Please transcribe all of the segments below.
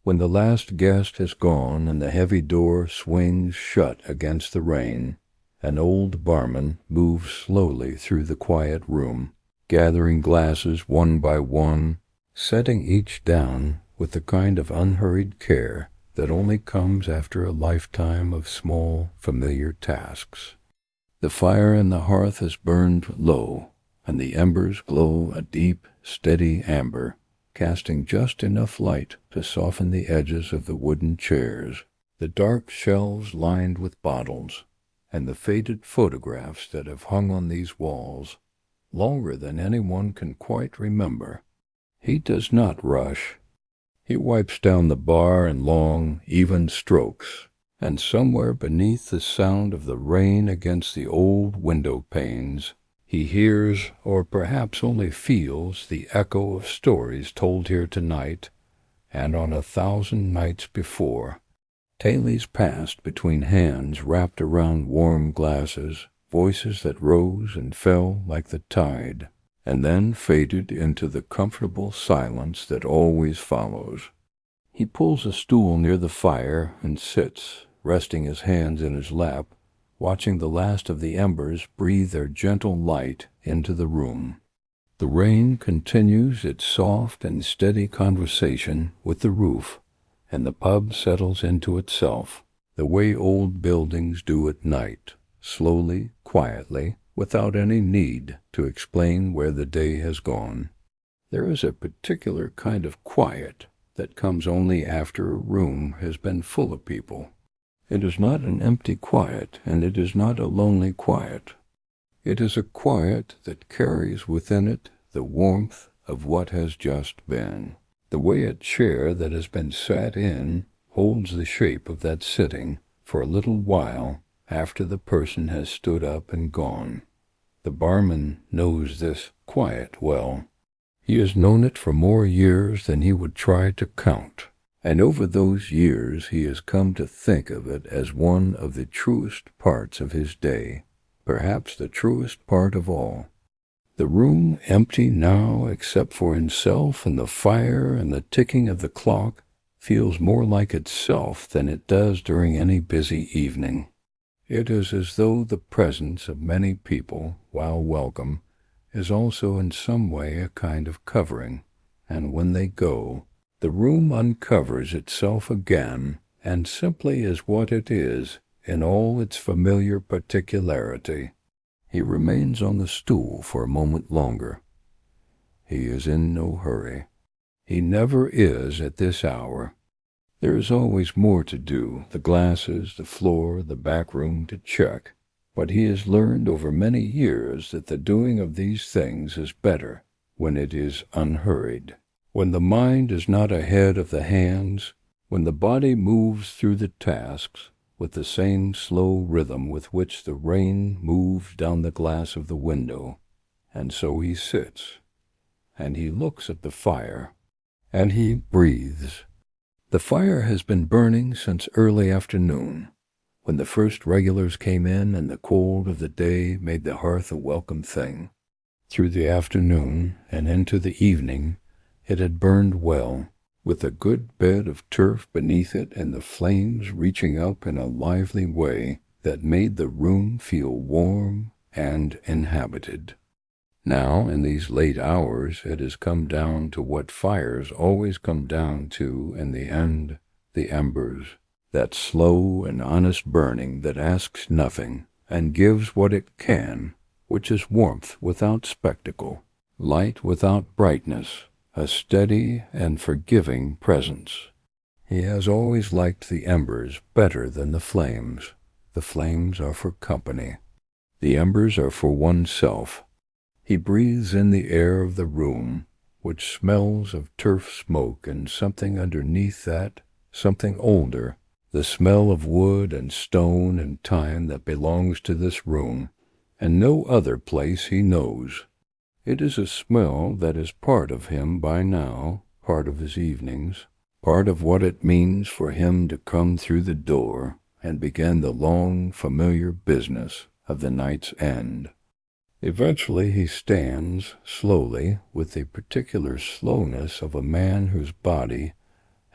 When the last guest has gone and the heavy door swings shut against the rain, an old barman moves slowly through the quiet room, gathering glasses one by one, setting each down with the kind of unhurried care that only comes after a lifetime of small, familiar tasks. The fire in the hearth has burned low, and the embers glow a deep, steady amber, casting just enough light to soften the edges of the wooden chairs, the dark shelves lined with bottles, and the faded photographs that have hung on these walls longer than anyone can quite remember. He does not rush. He wipes down the bar in long, even strokes, and somewhere beneath the sound of the rain against the old window panes, he hears, or perhaps only feels, the echo of stories told here tonight, and on 1,000 nights before. Tales passed between hands wrapped around warm glasses, voices that rose and fell like the tide, and then faded into the comfortable silence that always follows. He pulls a stool near the fire and sits, resting his hands in his lap, watching the last of the embers breathe their gentle light into the room. The rain continues its soft and steady conversation with the roof, and the pub settles into itself, the way old buildings do at night, slowly, quietly, without any need to explain where the day has gone. There is a particular kind of quiet that comes only after a room has been full of people. It is not an empty quiet, and it is not a lonely quiet. It is a quiet that carries within it the warmth of what has just been. The way a chair that has been sat in holds the shape of that sitting for a little while after the person has stood up and gone. The barman knows this quiet well. He has known it for more years than he would try to count, and over those years he has come to think of it as one of the truest parts of his day, perhaps the truest part of all. The room empty now except for himself and the fire and the ticking of the clock feels more like itself than it does during any busy evening. It is as though the presence of many people, while welcome, is also in some way a kind of covering, and when they go, the room uncovers itself again and simply is what it is in all its familiar particularity. He remains on the stool for a moment longer. He is in no hurry. He never is at this hour. There is always more to do, the glasses, the floor, the back room to check, but he has learned over many years that the doing of these things is better when it is unhurried, when the mind is not ahead of the hands, when the body moves through the tasks with the same slow rhythm with which the rain moves down the glass of the window. And so he sits, and he looks at the fire, and he breathes. The fire has been burning since early afternoon, when the first regulars came in and the cold of the day made the hearth a welcome thing. Through the afternoon and into the evening it had burned well, with a good bed of turf beneath it and the flames reaching up in a lively way that made the room feel warm and inhabited. Now, in these late hours, it has come down to what fires always come down to in the end, the embers, that slow and honest burning that asks nothing and gives what it can, which is warmth without spectacle, light without brightness, a steady and forgiving presence. He has always liked the embers better than the flames. The flames are for company. The embers are for oneself. He breathes in the air of the room, which smells of turf smoke, and something underneath that, something older, the smell of wood and stone and time that belongs to this room, and no other place he knows. It is a smell that is part of him by now, part of his evenings, part of what it means for him to come through the door and begin the long, familiar business of the night's end. Eventually he stands, slowly, with the particular slowness of a man whose body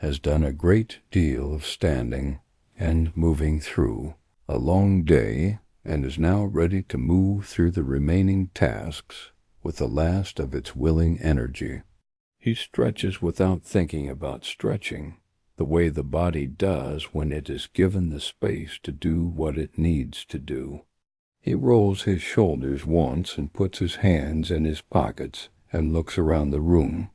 has done a great deal of standing and moving through a long day, and is now ready to move through the remaining tasks with the last of its willing energy. He stretches without thinking about stretching, the way the body does when it is given the space to do what it needs to do. He rolls his shoulders once and puts his hands in his pockets and looks around the room.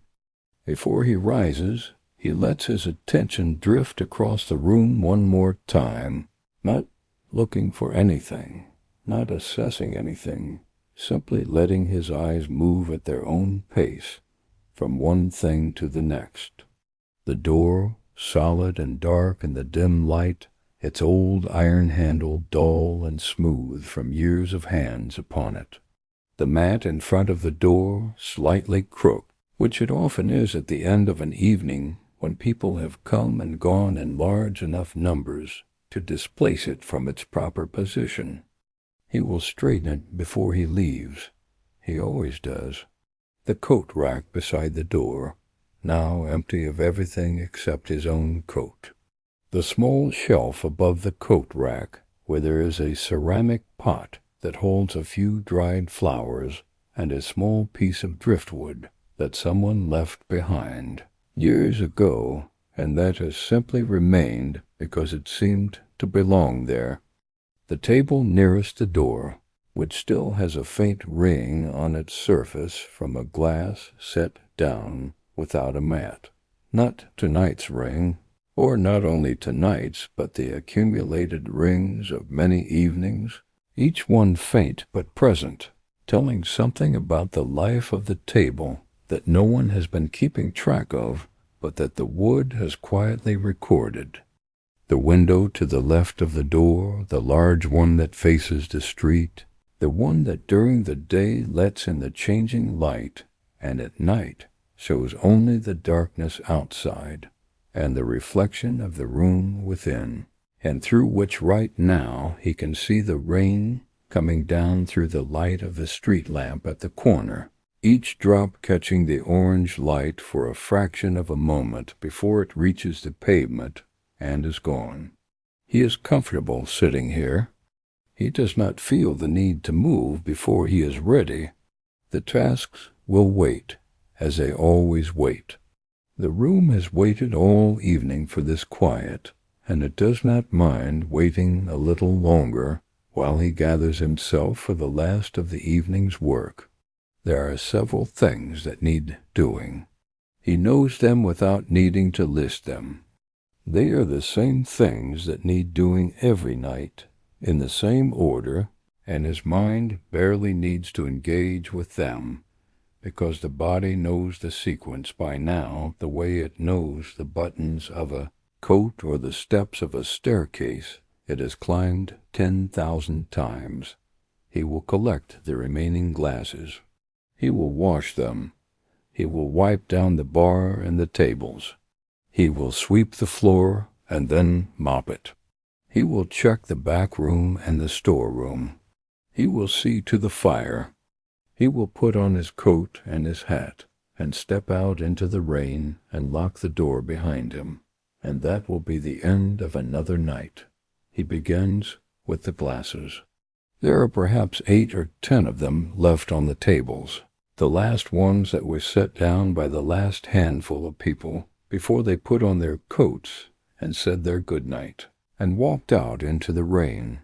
Before he rises, he lets his attention drift across the room one more time, not looking for anything, not assessing anything, simply letting his eyes move at their own pace from one thing to the next. The door, solid and dark in the dim light, its old iron handle dull and smooth from years of hands upon it. The mat in front of the door slightly crooked, which it often is at the end of an evening when people have come and gone in large enough numbers to displace it from its proper position. He will straighten it before he leaves. He always does. The coat rack beside the door, now empty of everything except his own coat. The small shelf above the coat rack, where there is a ceramic pot that holds a few dried flowers and a small piece of driftwood that someone left behind years ago, and that has simply remained because it seemed to belong there. The table nearest the door, which still has a faint ring on its surface from a glass set down without a mat. Not tonight's ring, or not only tonight's, but the accumulated rings of many evenings, each one faint but present, telling something about the life of the table that no one has been keeping track of, but that the wood has quietly recorded. The window to the left of the door, the large one that faces the street, the one that during the day lets in the changing light, and at night shows only the darkness outside, and the reflection of the room within, and through which right now he can see the rain coming down through the light of the street lamp at the corner, each drop catching the orange light for a fraction of a moment before it reaches the pavement and is gone. He is comfortable sitting here. He does not feel the need to move before he is ready. The tasks will wait, as they always wait. The room has waited all evening for this quiet, and it does not mind waiting a little longer while he gathers himself for the last of the evening's work. There are several things that need doing. He knows them without needing to list them. They are the same things that need doing every night, in the same order, and his mind barely needs to engage with them, because the body knows the sequence by now the way it knows the buttons of a coat or the steps of a staircase it has climbed 10,000 times. He will collect the remaining glasses. He will wash them. He will wipe down the bar and the tables. He will sweep the floor and then mop it. He will check the back room and the storeroom. He will see to the fire. He will put on his coat and his hat and step out into the rain and lock the door behind him. And that will be the end of another night. He begins with the glasses. There are perhaps 8 or 10 of them left on the tables, the last ones that were set down by the last handful of people before they put on their coats and said their good night, and walked out into the rain.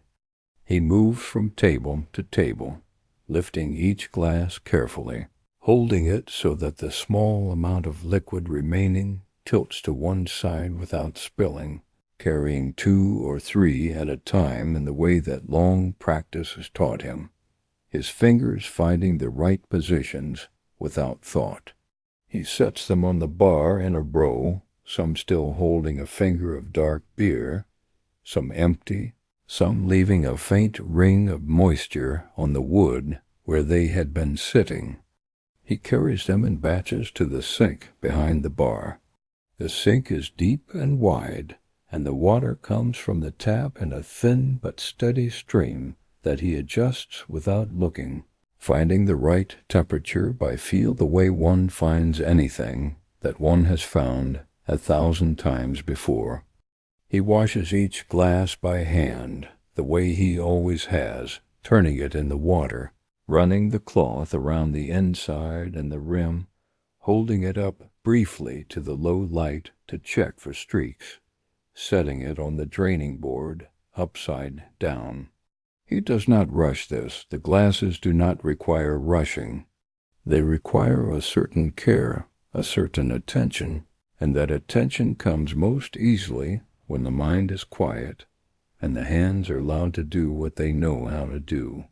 He moves from table to table, lifting each glass carefully, holding it so that the small amount of liquid remaining tilts to one side without spilling, carrying 2 or 3 at a time in the way that long practice has taught him, his fingers finding the right positions without thought. He sets them on the bar in a row, some still holding a finger of dark beer, some empty, some leaving a faint ring of moisture on the wood where they had been sitting. He carries them in batches to the sink behind the bar. The sink is deep and wide, and the water comes from the tap in a thin but steady stream that he adjusts without looking, finding the right temperature by feel the way one finds anything that one has found 1,000 times before. He washes each glass by hand, the way he always has, turning it in the water, running the cloth around the inside and the rim, holding it up briefly to the low light to check for streaks, setting it on the draining board upside down. He does not rush this. The glasses do not require rushing. They require a certain care, a certain attention, and that attention comes most easily when the mind is quiet and the hands are allowed to do what they know how to do.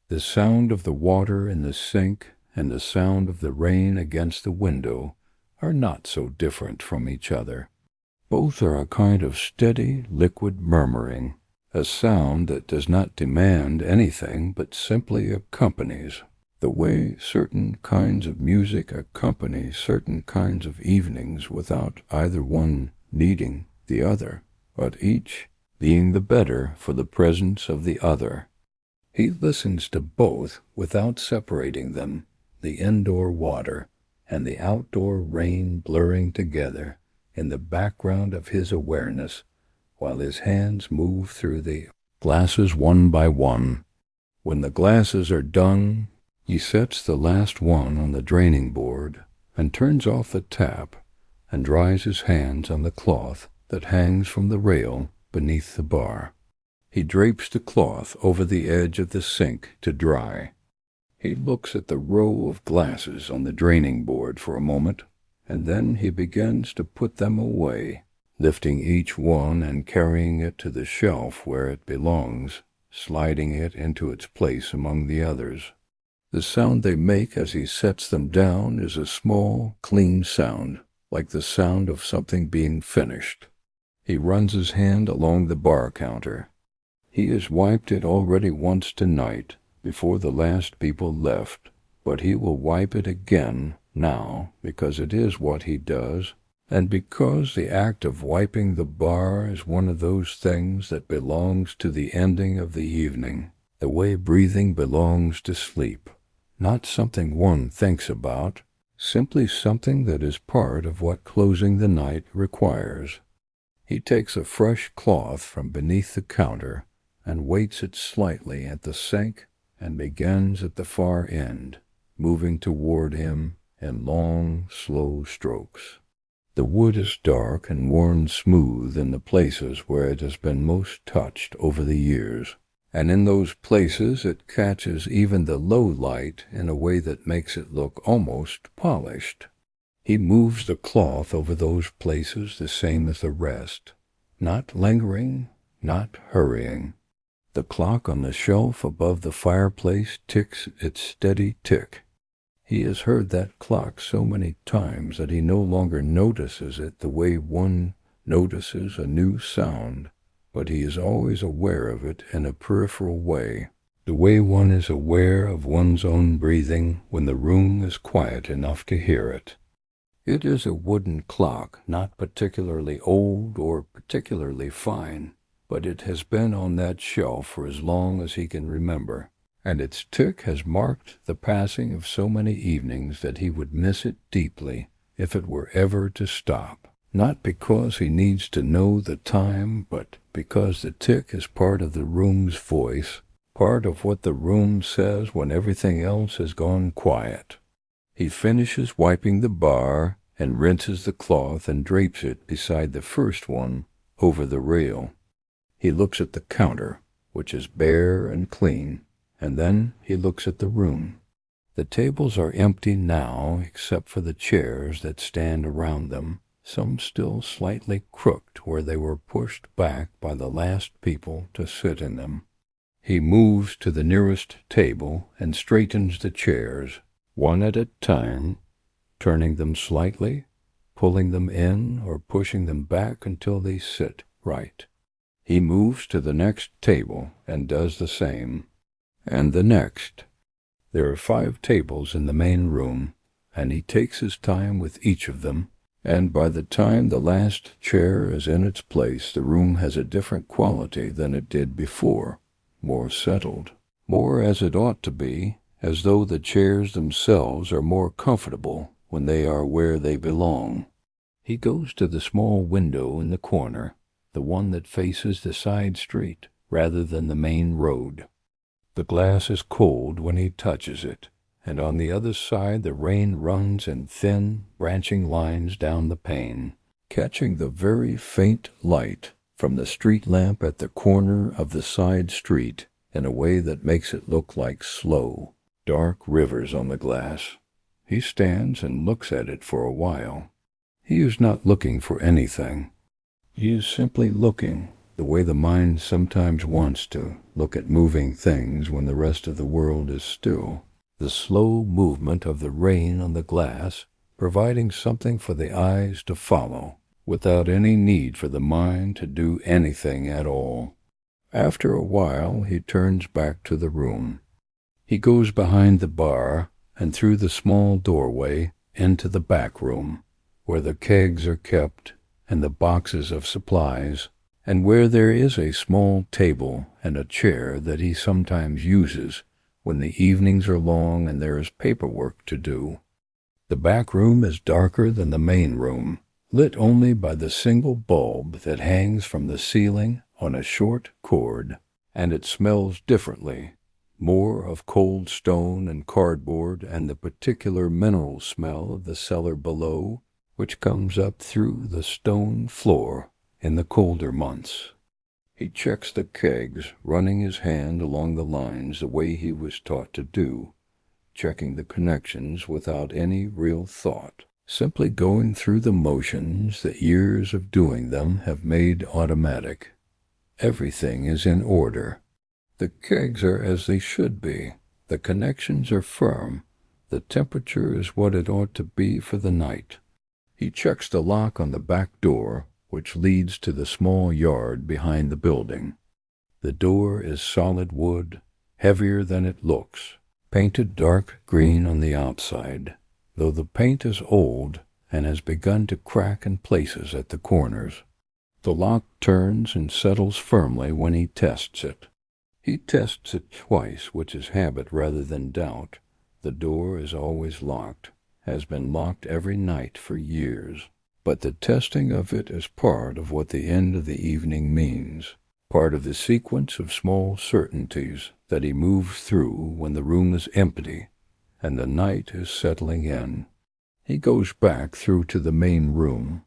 The sound of the water in the sink and the sound of the rain against the window are not so different from each other. Both are a kind of steady, liquid murmuring, a sound that does not demand anything but simply accompanies, the way certain kinds of music accompany certain kinds of evenings without either one needing the other, but each being the better for the presence of the other. He listens to both without separating them, the indoor water and the outdoor rain blurring together in the background of his awareness, while his hands move through the glasses one by one. When the glasses are done, he sets the last one on the draining board and turns off the tap and dries his hands on the cloth that hangs from the rail beneath the bar. He drapes the cloth over the edge of the sink to dry. He looks at the row of glasses on the draining board for a moment, and then he begins to put them away, lifting each one and carrying it to the shelf where it belongs, sliding it into its place among the others. The sound they make as he sets them down is a small, clean sound, like the sound of something being finished. He runs his hand along the bar counter. He has wiped it already once tonight, before the last people left, but he will wipe it again now, because it is what he does, and because the act of wiping the bar is one of those things that belongs to the ending of the evening, the way breathing belongs to sleep, not something one thinks about, simply something that is part of what closing the night requires. He takes a fresh cloth from beneath the counter and weights it slightly at the sink and begins at the far end, moving toward him in long, slow strokes. The wood is dark and worn smooth in the places where it has been most touched over the years, and in those places it catches even the low light in a way that makes it look almost polished. He moves the cloth over those places the same as the rest, not lingering, not hurrying. The clock on the shelf above the fireplace ticks its steady tick. He has heard that clock so many times that he no longer notices it the way one notices a new sound, but he is always aware of it in a peripheral way, the way one is aware of one's own breathing when the room is quiet enough to hear it. It is a wooden clock, not particularly old or particularly fine, but it has been on that shelf for as long as he can remember, and its tick has marked the passing of so many evenings that he would miss it deeply if it were ever to stop, not because he needs to know the time, but because the tick is part of the room's voice, part of what the room says when everything else has gone quiet. He finishes wiping the bar and rinses the cloth and drapes it beside the first one over the rail. He looks at the counter, which is bare and clean, and then he looks at the room. The tables are empty now except for the chairs that stand around them, some still slightly crooked where they were pushed back by the last people to sit in them. He moves to the nearest table and straightens the chairs, one at a time, turning them slightly, pulling them in or pushing them back until they sit right. He moves to the next table and does the same, and the next. There are 5 tables in the main room, and he takes his time with each of them, and by the time the last chair is in its place, the room has a different quality than it did before, more settled, more as it ought to be, as though the chairs themselves are more comfortable when they are where they belong. He goes to the small window in the corner, the one that faces the side street rather than the main road. The glass is cold when he touches it, and on the other side the rain runs in thin, branching lines down the pane, catching the very faint light from the street lamp at the corner of the side street in a way that makes it look like slow, dark rivers on the glass. He stands and looks at it for a while. He is not looking for anything. He is simply looking, the way the mind sometimes wants to look at moving things when the rest of the world is still. The slow movement of the rain on the glass, providing something for the eyes to follow, without any need for the mind to do anything at all. After a while, he turns back to the room. He goes behind the bar and through the small doorway into the back room, where the kegs are kept and the boxes of supplies, and where there is a small table and a chair that he sometimes uses when the evenings are long and there is paperwork to do. The back room is darker than the main room, lit only by the single bulb that hangs from the ceiling on a short cord, and it smells differently, more of cold stone and cardboard and the particular mineral smell of the cellar below, which comes up through the stone floor in the colder months. He checks the kegs, running his hand along the lines the way he was taught to do, checking the connections without any real thought, simply going through the motions that years of doing them have made automatic. Everything is in order. The kegs are as they should be. The connections are firm. The temperature is what it ought to be for the night. He checks the lock on the back door, which leads to the small yard behind the building. The door is solid wood, heavier than it looks, painted dark green on the outside, though the paint is old and has begun to crack in places at the corners. The lock turns and settles firmly when he tests it. He tests it twice, which is habit rather than doubt. The door is always locked, has been locked every night for years. But the testing of it is part of what the end of the evening means, part of the sequence of small certainties that he moves through when the room is empty and the night is settling in. He goes back through to the main room.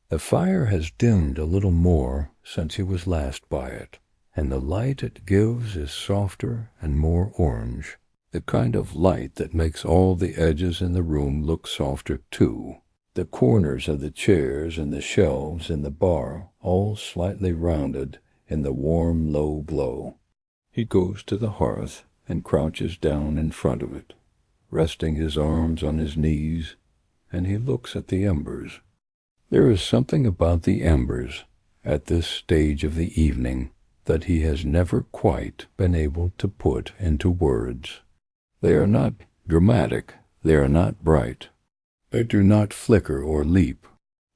The fire has dimmed a little more since he was last by it, and the light it gives is softer and more orange, the kind of light that makes all the edges in the room look softer too. The corners of the chairs and the shelves in the bar all slightly rounded in the warm, low glow. He goes to the hearth and crouches down in front of it, resting his arms on his knees, and he looks at the embers. There is something about the embers at this stage of the evening that he has never quite been able to put into words. They are not dramatic, they are not bright. They do not flicker or leap.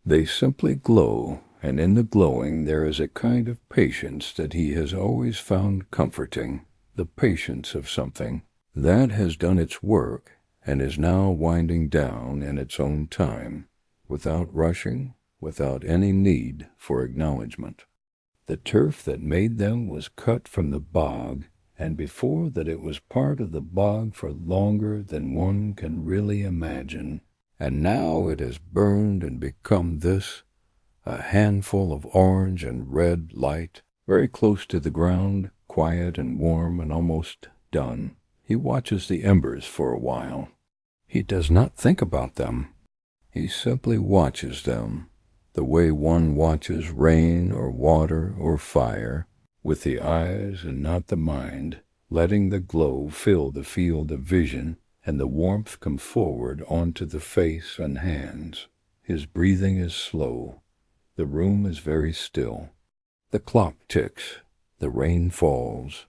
They simply glow, and in the glowing there is a kind of patience that he has always found comforting, the patience of something that has done its work and is now winding down in its own time, without rushing, without any need for acknowledgment. The turf that made them was cut from the bog, and before that it was part of the bog for longer than one can really imagine. And now it has burned and become this, a handful of orange and red light, very close to the ground, quiet and warm and almost done. He watches the embers for a while. He does not think about them. He simply watches them, the way one watches rain or water or fire, with the eyes and not the mind, letting the glow fill the field of vision and the warmth come forward onto the face and hands. His breathing is slow. The room is very still. The clock ticks. The rain falls.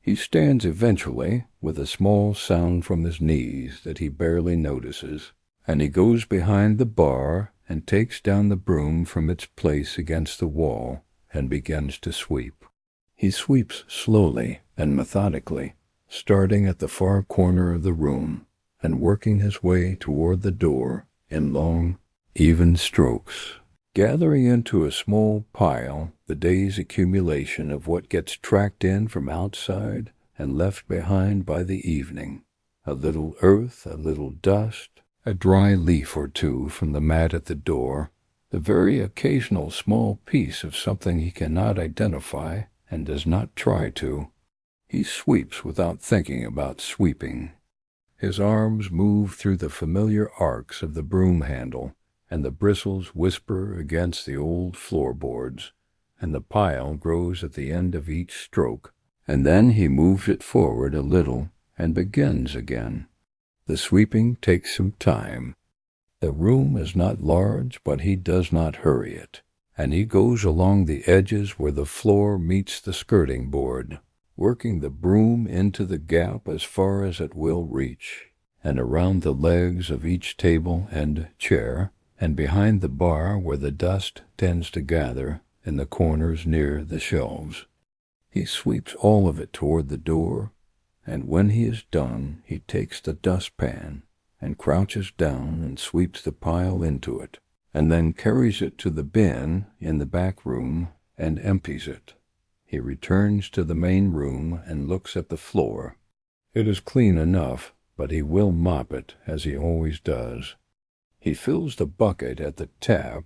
He stands eventually, with a small sound from his knees that he barely notices, and he goes behind the bar and takes down the broom from its place against the wall and begins to sweep. He sweeps slowly and methodically, starting at the far corner of the room and working his way toward the door in long, even strokes, gathering into a small pile the day's accumulation of what gets tracked in from outside and left behind by the evening. A little earth, a little dust, a dry leaf or two from the mat at the door, the very occasional small piece of something he cannot identify and does not try to. He sweeps without thinking about sweeping. His arms move through the familiar arcs of the broom handle, and the bristles whisper against the old floorboards, and the pile grows at the end of each stroke, and then he moves it forward a little and begins again. The sweeping takes some time. The room is not large, but he does not hurry it, and he goes along the edges where the floor meets the skirting board, working the broom into the gap as far as it will reach, and around the legs of each table and chair, and behind the bar where the dust tends to gather in the corners near the shelves. He sweeps all of it toward the door, and when he is done, he takes the dustpan and crouches down and sweeps the pile into it, and then carries it to the bin in the back room and empties it. He returns to the main room and looks at the floor. It is clean enough, but he will mop it, as he always does. He fills the bucket at the tap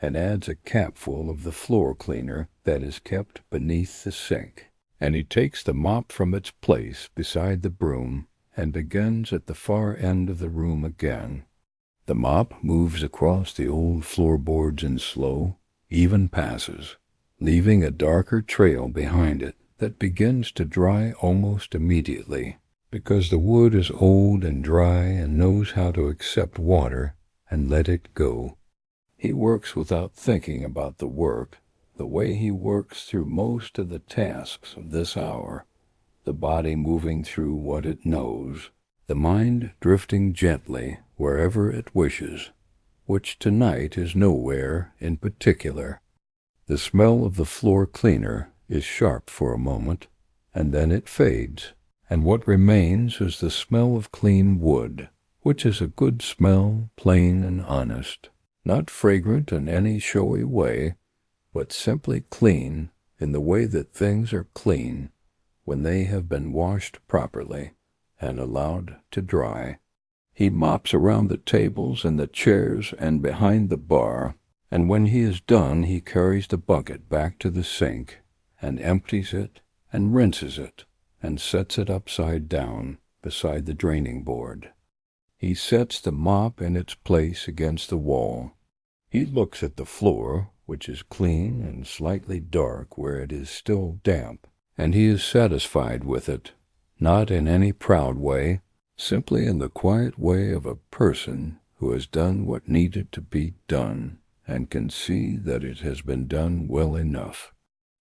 and adds a capful of the floor cleaner that is kept beneath the sink, and he takes the mop from its place beside the broom and begins at the far end of the room again. The mop moves across the old floorboards in slow, even passes, leaving a darker trail behind it that begins to dry almost immediately, because the wood is old and dry and knows how to accept water and let it go. He works without thinking about the work, the way he works through most of the tasks of this hour, the body moving through what it knows, the mind drifting gently wherever it wishes, which tonight is nowhere in particular. The smell of the floor cleaner is sharp for a moment, and then it fades, and what remains is the smell of clean wood, which is a good smell, plain and honest, not fragrant in any showy way, but simply clean in the way that things are clean when they have been washed properly and allowed to dry. He mops around the tables and the chairs and behind the bar, and when he is done he carries the bucket back to the sink and empties it and rinses it and sets it upside down beside the draining board. He sets the mop in its place against the wall. He looks at the floor, which is clean and slightly dark where it is still damp, and he is satisfied with it, not in any proud way, simply in the quiet way of a person who has done what needed to be done and can see that it has been done well enough.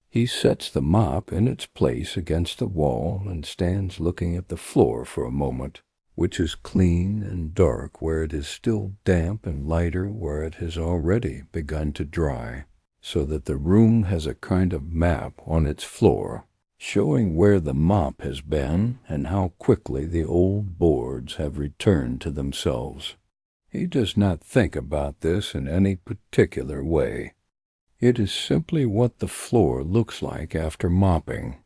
He sets the mop in its place against the wall and stands looking at the floor for a moment, which is clean and dark where it is still damp and lighter where it has already begun to dry, so that the room has a kind of map on its floor, showing where the mop has been and how quickly the old boards have returned to themselves. He does not think about this in any particular way. It is simply what the floor looks like after mopping,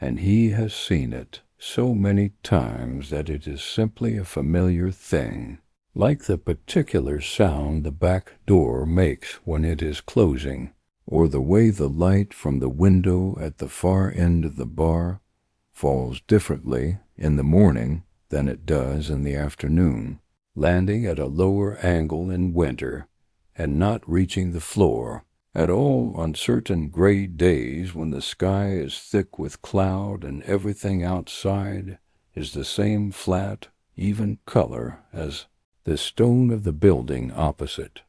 and he has seen it so many times that it is simply a familiar thing, like the particular sound the back door makes when it is closing, or the way the light from the window at the far end of the bar falls differently in the morning than it does in the afternoon, landing at a lower angle in winter and not reaching the floor at all on certain gray days when the sky is thick with cloud and everything outside is the same flat, even color as the stone of the building opposite.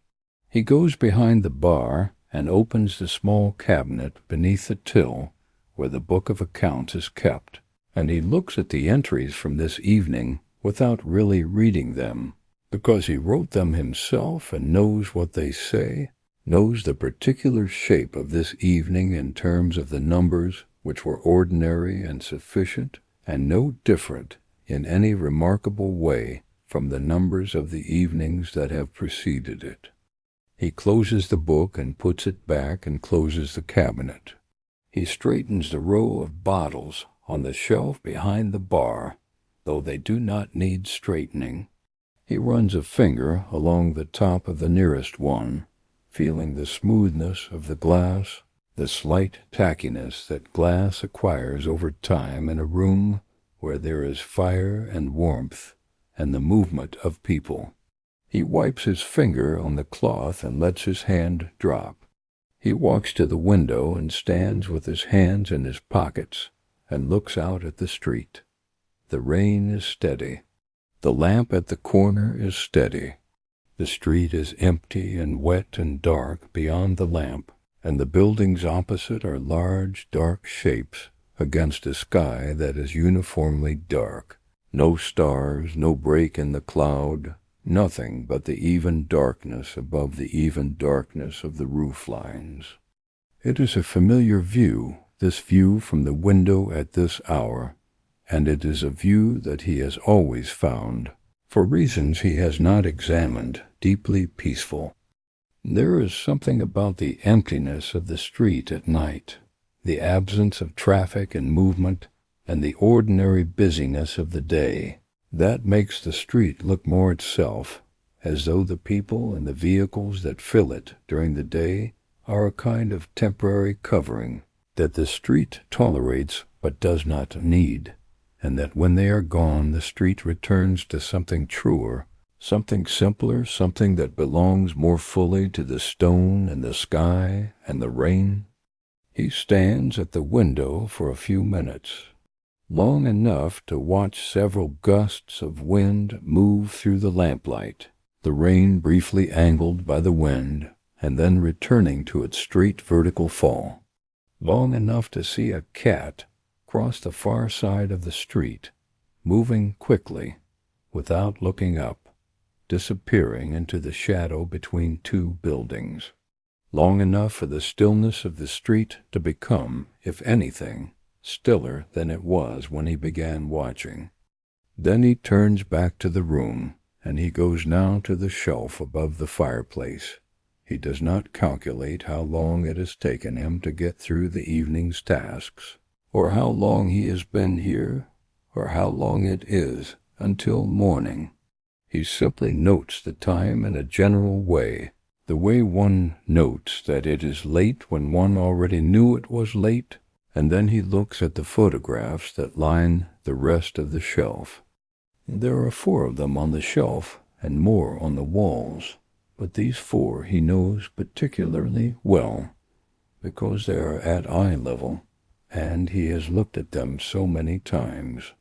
He goes behind the bar and opens the small cabinet beneath the till where the book of accounts is kept, and he looks at the entries from this evening without really reading them, because he wrote them himself and knows what they say, knows the particular shape of this evening in terms of the numbers which were ordinary and sufficient and no different in any remarkable way from the numbers of the evenings that have preceded it. He closes the book and puts it back and closes the cabinet. He straightens the row of bottles on the shelf behind the bar, though they do not need straightening. He runs a finger along the top of the nearest one, feeling the smoothness of the glass, the slight tackiness that glass acquires over time in a room where there is fire and warmth and the movement of people. He wipes his finger on the cloth and lets his hand drop. He walks to the window and stands with his hands in his pockets and looks out at the street. The rain is steady. The lamp at the corner is steady. The street is empty and wet and dark beyond the lamp, and the buildings opposite are large, dark shapes against a sky that is uniformly dark. No stars, no break in the cloud, nothing but the even darkness above the even darkness of the roof lines. It is a familiar view, this view from the window at this hour, and it is a view that he has always found, for reasons he has not examined, deeply peaceful. There is something about the emptiness of the street at night, the absence of traffic and movement, and the ordinary busyness of the day, that makes the street look more itself, as though the people and the vehicles that fill it during the day are a kind of temporary covering that the street tolerates but does not need, and that when they are gone the street returns to something truer, something simpler, something that belongs more fully to the stone and the sky and the rain. He stands at the window for a few minutes, long enough to watch several gusts of wind move through the lamplight, the rain briefly angled by the wind, and then returning to its straight vertical fall, long enough to see a cat cross the far side of the street, moving quickly, without looking up, disappearing into the shadow between two buildings, long enough for the stillness of the street to become, if anything, stiller than it was when he began watching. Then he turns back to the room, and he goes now to the shelf above the fireplace. He does not calculate how long it has taken him to get through the evening's tasks, or how long he has been here, or how long it is until morning. He simply notes the time in a general way, the way one notes that it is late when one already knew it was late, and then he looks at the photographs that line the rest of the shelf. There are 4 of them on the shelf and more on the walls, but these 4 he knows particularly well, because they are at eye level, and he has looked at them so many times.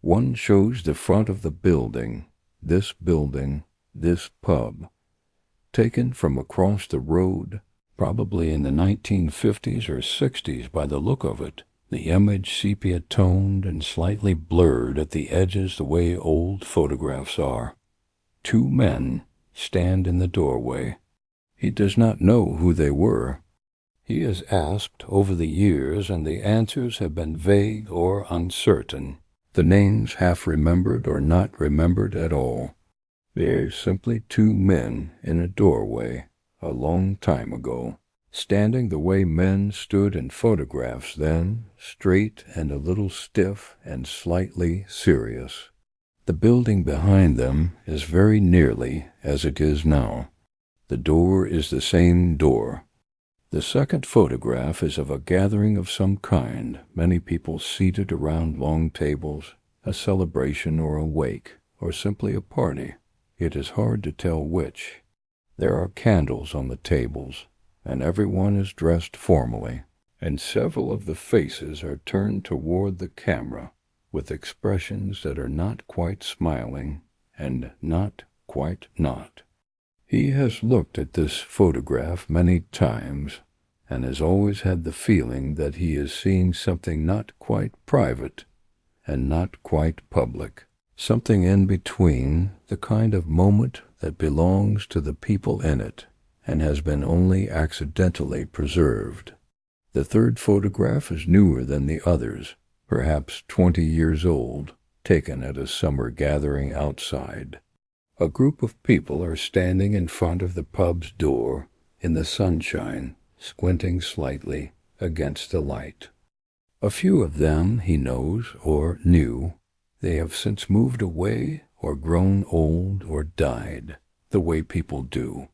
One shows the front of the building, this pub, taken from across the road, probably in the 1950s or 60s by the look of it, the image sepia-toned and slightly blurred at the edges the way old photographs are. 2 men stand in the doorway. He does not know who they were. He has asked over the years, and the answers have been vague or uncertain, the names half remembered or not remembered at all. They are simply 2 men in a doorway, a long time ago, standing the way men stood in photographs then, straight and a little stiff and slightly serious. The building behind them is very nearly as it is now. The door is the same door. The second photograph is of a gathering of some kind, many people seated around long tables, a celebration or a wake, or simply a party. It is hard to tell which. There are candles on the tables, and everyone is dressed formally, and several of the faces are turned toward the camera, with expressions that are not quite smiling, and not quite not. He has looked at this photograph many times, and has always had the feeling that he is seeing something not quite private, and not quite public, something in between, the kind of moment that belongs to the people in it, and has been only accidentally preserved. The third photograph is newer than the others, perhaps 20 years old, taken at a summer gathering outside. A group of people are standing in front of the pub's door in the sunshine, squinting slightly against the light. A few of them he knows or knew. They have since moved away or grown old or died, the way people do.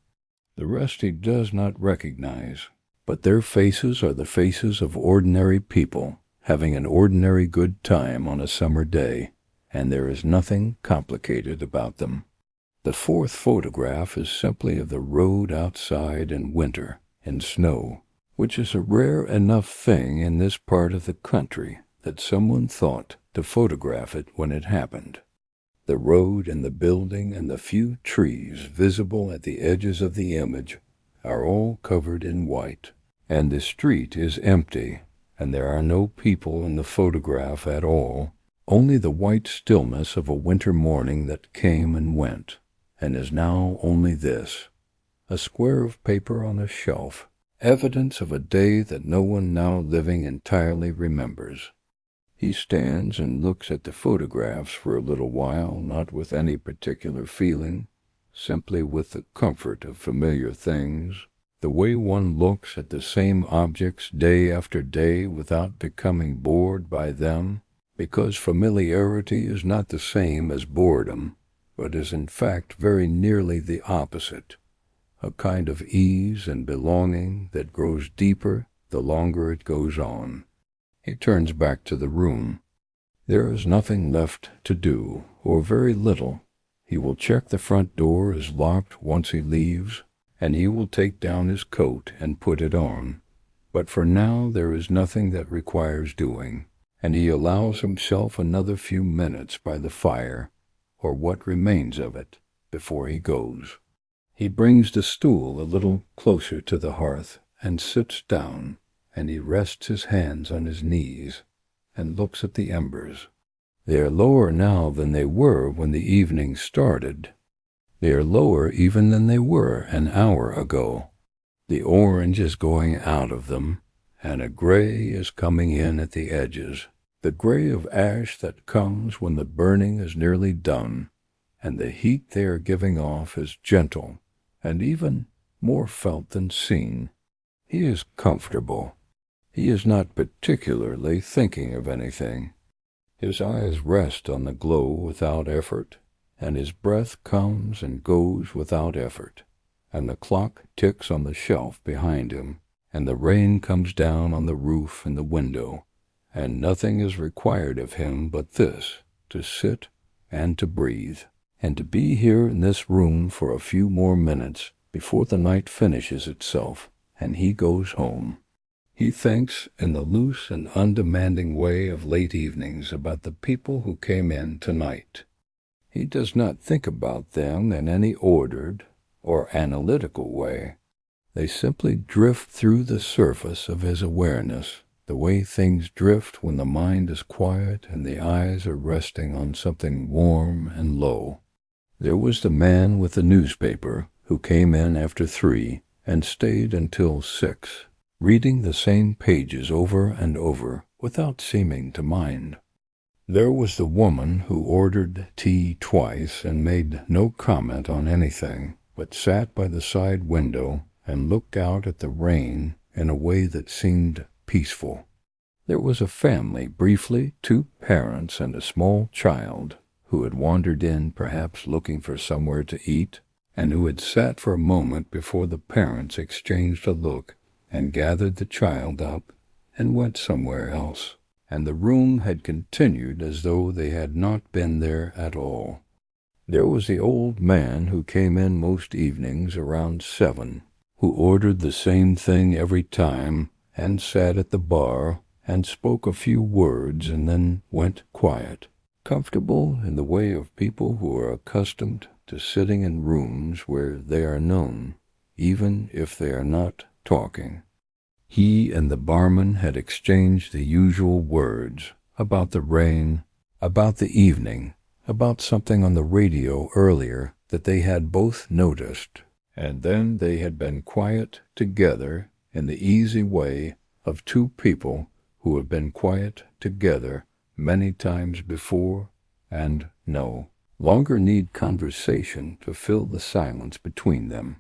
The rest he does not recognize, but their faces are the faces of ordinary people having an ordinary good time on a summer day, and there is nothing complicated about them. The fourth photograph is simply of the road outside in winter, in snow, which is a rare enough thing in this part of the country that someone thought to photograph it when it happened. The road and the building and the few trees visible at the edges of the image are all covered in white, and the street is empty, and there are no people in the photograph at all, only the white stillness of a winter morning that came and went, and is now only this, a square of paper on a shelf, evidence of a day that no one now living entirely remembers. He stands and looks at the photographs for a little while, not with any particular feeling, simply with the comfort of familiar things, the way one looks at the same objects day after day without becoming bored by them, because familiarity is not the same as boredom, but is in fact very nearly the opposite, a kind of ease and belonging that grows deeper the longer it goes on. He turns back to the room. There is nothing left to do, or very little. He will check the front door is locked once he leaves, and he will take down his coat and put it on. But for now there is nothing that requires doing, and he allows himself another few minutes by the fire, or what remains of it, before he goes. He brings the stool a little closer to the hearth and sits down, and he rests his hands on his knees and looks at the embers. They are lower now than they were when the evening started. They are lower even than they were an hour ago. The orange is going out of them, and a gray is coming in at the edges, the gray of ash that comes when the burning is nearly done, and the heat they are giving off is gentle, and even more felt than seen. He is comfortable. He is not particularly thinking of anything. His eyes rest on the glow without effort, and his breath comes and goes without effort, and the clock ticks on the shelf behind him, and the rain comes down on the roof and the window, and nothing is required of him but this, to sit and to breathe, and to be here in this room for a few more minutes before the night finishes itself, and he goes home. He thinks in the loose and undemanding way of late evenings about the people who came in tonight. He does not think about them in any ordered or analytical way. They simply drift through the surface of his awareness, the way things drift when the mind is quiet and the eyes are resting on something warm and low. There was the man with the newspaper who came in after 3 and stayed until 6, reading the same pages over and over without seeming to mind. There was the woman who ordered tea twice and made no comment on anything, but sat by the side window and looked out at the rain in a way that seemed peaceful. There was a family, briefly 2 parents and a small child, who had wandered in perhaps looking for somewhere to eat, and who had sat for a moment before the parents exchanged a look and gathered the child up and went somewhere else, and the room had continued as though they had not been there at all. There was the old man who came in most evenings around 7, who ordered the same thing every time, and sat at the bar, and spoke a few words and then went quiet, comfortable in the way of people who are accustomed to sitting in rooms where they are known, even if they are not talking. He and the barman had exchanged the usual words about the rain, about the evening, about something on the radio earlier that they had both noticed, and then they had been quiet together in the easy way of 2 people who have been quiet together many times before and know longer need conversation to fill the silence between them.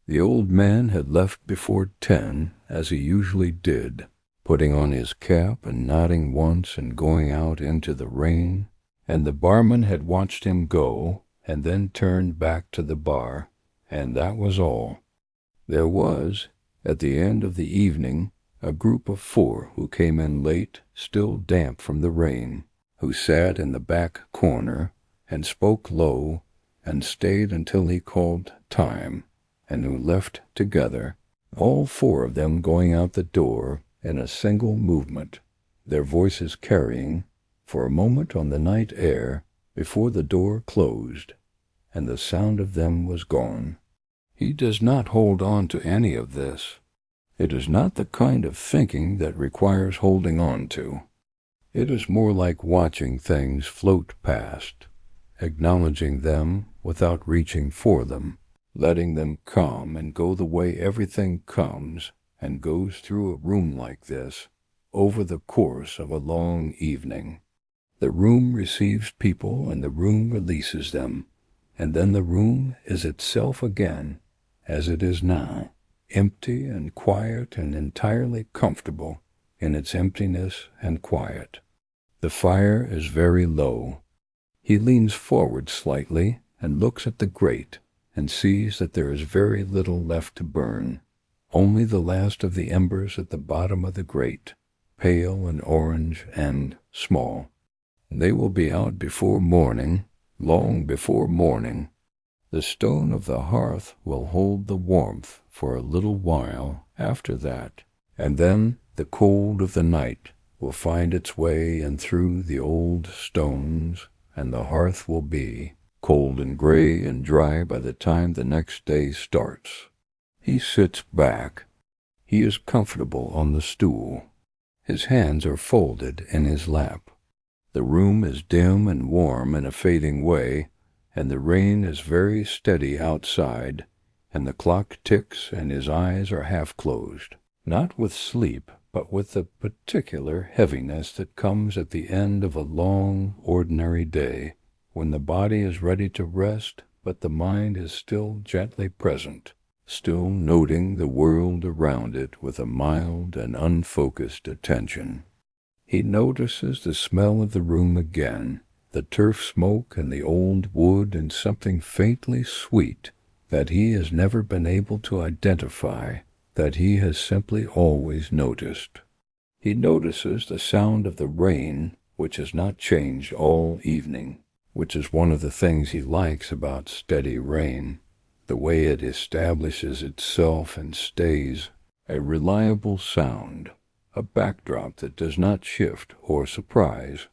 The old man had left before 10, as he usually did, putting on his cap and nodding once and going out into the rain, and the barman had watched him go and then turned back to the bar, and that was all. There was, at the end of the evening, a group of 4 who came in late, still damp from the rain, who sat in the back corner and spoke low and stayed until he called time, and who left together, all 4 of them going out the door in a single movement, their voices carrying, for a moment on the night air, before the door closed, and the sound of them was gone. He does not hold on to any of this. It is not the kind of thinking that requires holding on to. It is more like watching things float past, acknowledging them without reaching for them, letting them come and go the way everything comes and goes through a room like this over the course of a long evening. The room receives people and the room releases them, and then the room is itself again, as it is now, empty and quiet and entirely comfortable in its emptiness and quiet. The fire is very low. He leans forward slightly and looks at the grate and sees that there is very little left to burn, only the last of the embers at the bottom of the grate, pale and orange and small. They will be out before morning, long before morning. The stone of the hearth will hold the warmth for a little while after that, and then the cold of the night will find its way in through the old stones, and the hearth will be cold and gray and dry by the time the next day starts. He sits back. He is comfortable on the stool. His hands are folded in his lap. The room is dim and warm in a fading way, and the rain is very steady outside, and the clock ticks and his eyes are half closed, not with sleep, but with the particular heaviness that comes at the end of a long, ordinary day, when the body is ready to rest, but the mind is still gently present, still noting the world around it with a mild and unfocused attention. He notices the smell of the room again, the turf smoke and the old wood, and something faintly sweet that he has never been able to identify, that he has simply always noticed. He notices the sound of the rain, which has not changed all evening, which is one of the things he likes about steady rain, the way it establishes itself and stays, a reliable sound, a backdrop that does not shift or surprise.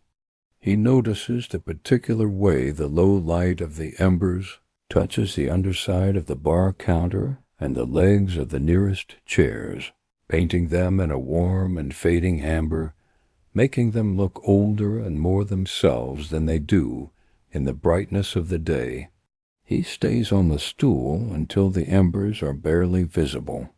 He notices the particular way the low light of the embers touches the underside of the bar counter and the legs of the nearest chairs, painting them in a warm and fading amber, making them look older and more themselves than they do in the brightness of the day. He stays on the stool until the embers are barely visible,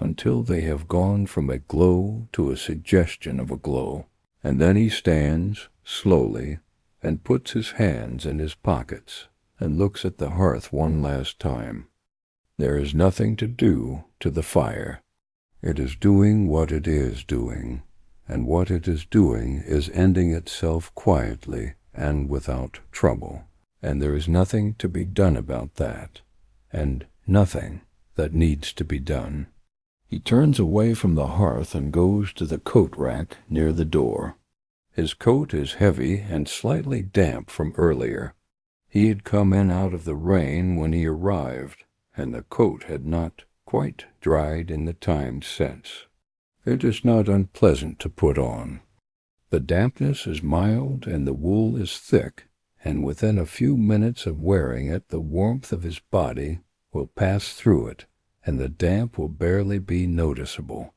until they have gone from a glow to a suggestion of a glow, and then he stands slowly and puts his hands in his pockets and looks at the hearth one last time. There is nothing to do to the fire. It is doing what it is doing, and what it is doing is ending itself quietly and without trouble, and there is nothing to be done about that, and nothing that needs to be done. He turns away from the hearth and goes to the coat rack near the door. His coat is heavy and slightly damp from earlier. He had come in out of the rain when he arrived, and the coat had not quite dried in the time since. It is not unpleasant to put on. The dampness is mild and the wool is thick, and within a few minutes of wearing it the warmth of his body will pass through it, and the damp will barely be noticeable.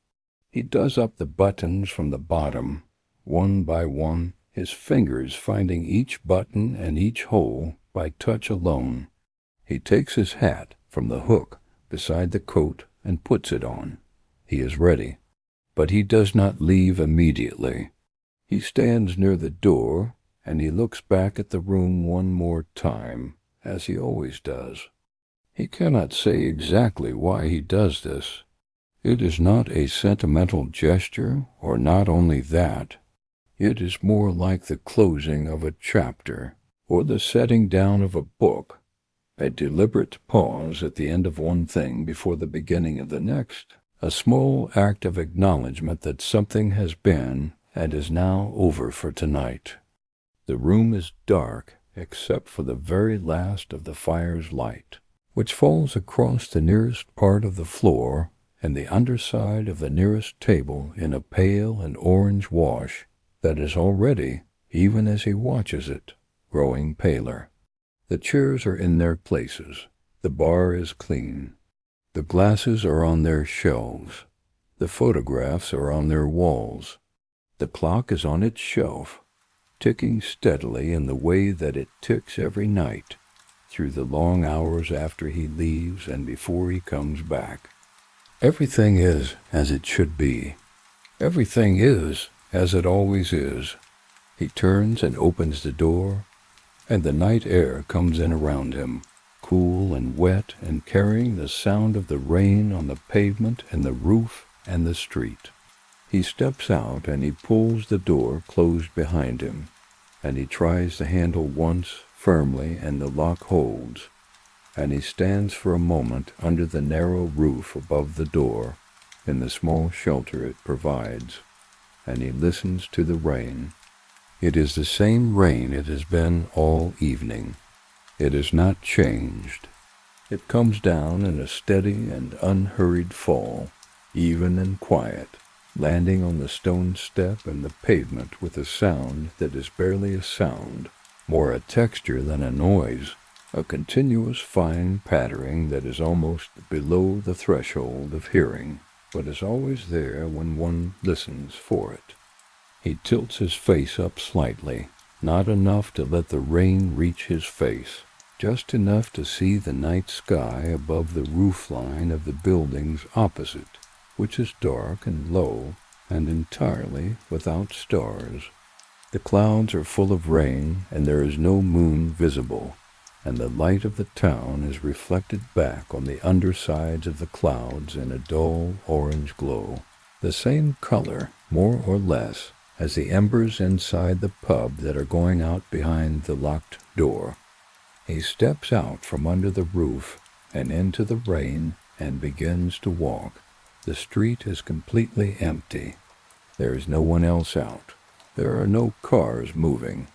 He does up the buttons from the bottom, one by one, his fingers finding each button and each hole by touch alone. He takes his hat from the hook beside the coat and puts it on. He is ready, but he does not leave immediately. He stands near the door and he looks back at the room one more time, as he always does. He cannot say exactly why he does this. It is not a sentimental gesture, or not only that. It is more like the closing of a chapter, or the setting down of a book, a deliberate pause at the end of one thing before the beginning of the next, a small act of acknowledgement that something has been and is now over for tonight. The room is dark except for the very last of the fire's light, which falls across the nearest part of the floor and the underside of the nearest table in a pale and orange wash that is already, even as he watches it, growing paler. The chairs are in their places. The bar is clean. The glasses are on their shelves. The photographs are on their walls. The clock is on its shelf, ticking steadily in the way that it ticks every night, through the long hours after he leaves and before he comes back. Everything is as it should be. Everything is as it always is. He turns and opens the door, and the night air comes in around him, cool and wet and carrying the sound of the rain on the pavement and the roof and the street. He steps out and he pulls the door closed behind him, and he tries the handle once firmly and the lock holds, and he stands for a moment under the narrow roof above the door, in the small shelter it provides, and he listens to the rain. It is the same rain it has been all evening. It has not changed. It comes down in a steady and unhurried fall, even and quiet, landing on the stone step and the pavement with a sound that is barely a sound, more a texture than a noise, a continuous fine pattering that is almost below the threshold of hearing, but is always there when one listens for it. He tilts his face up slightly, not enough to let the rain reach his face, just enough to see the night sky above the roofline of the buildings opposite, which is dark and low and entirely without stars. The clouds are full of rain, and there is no moon visible, and the light of the town is reflected back on the undersides of the clouds in a dull orange glow, the same color, more or less, as the embers inside the pub that are going out behind the locked door. He steps out from under the roof and into the rain and begins to walk. The street is completely empty. There is no one else out. There are no cars moving.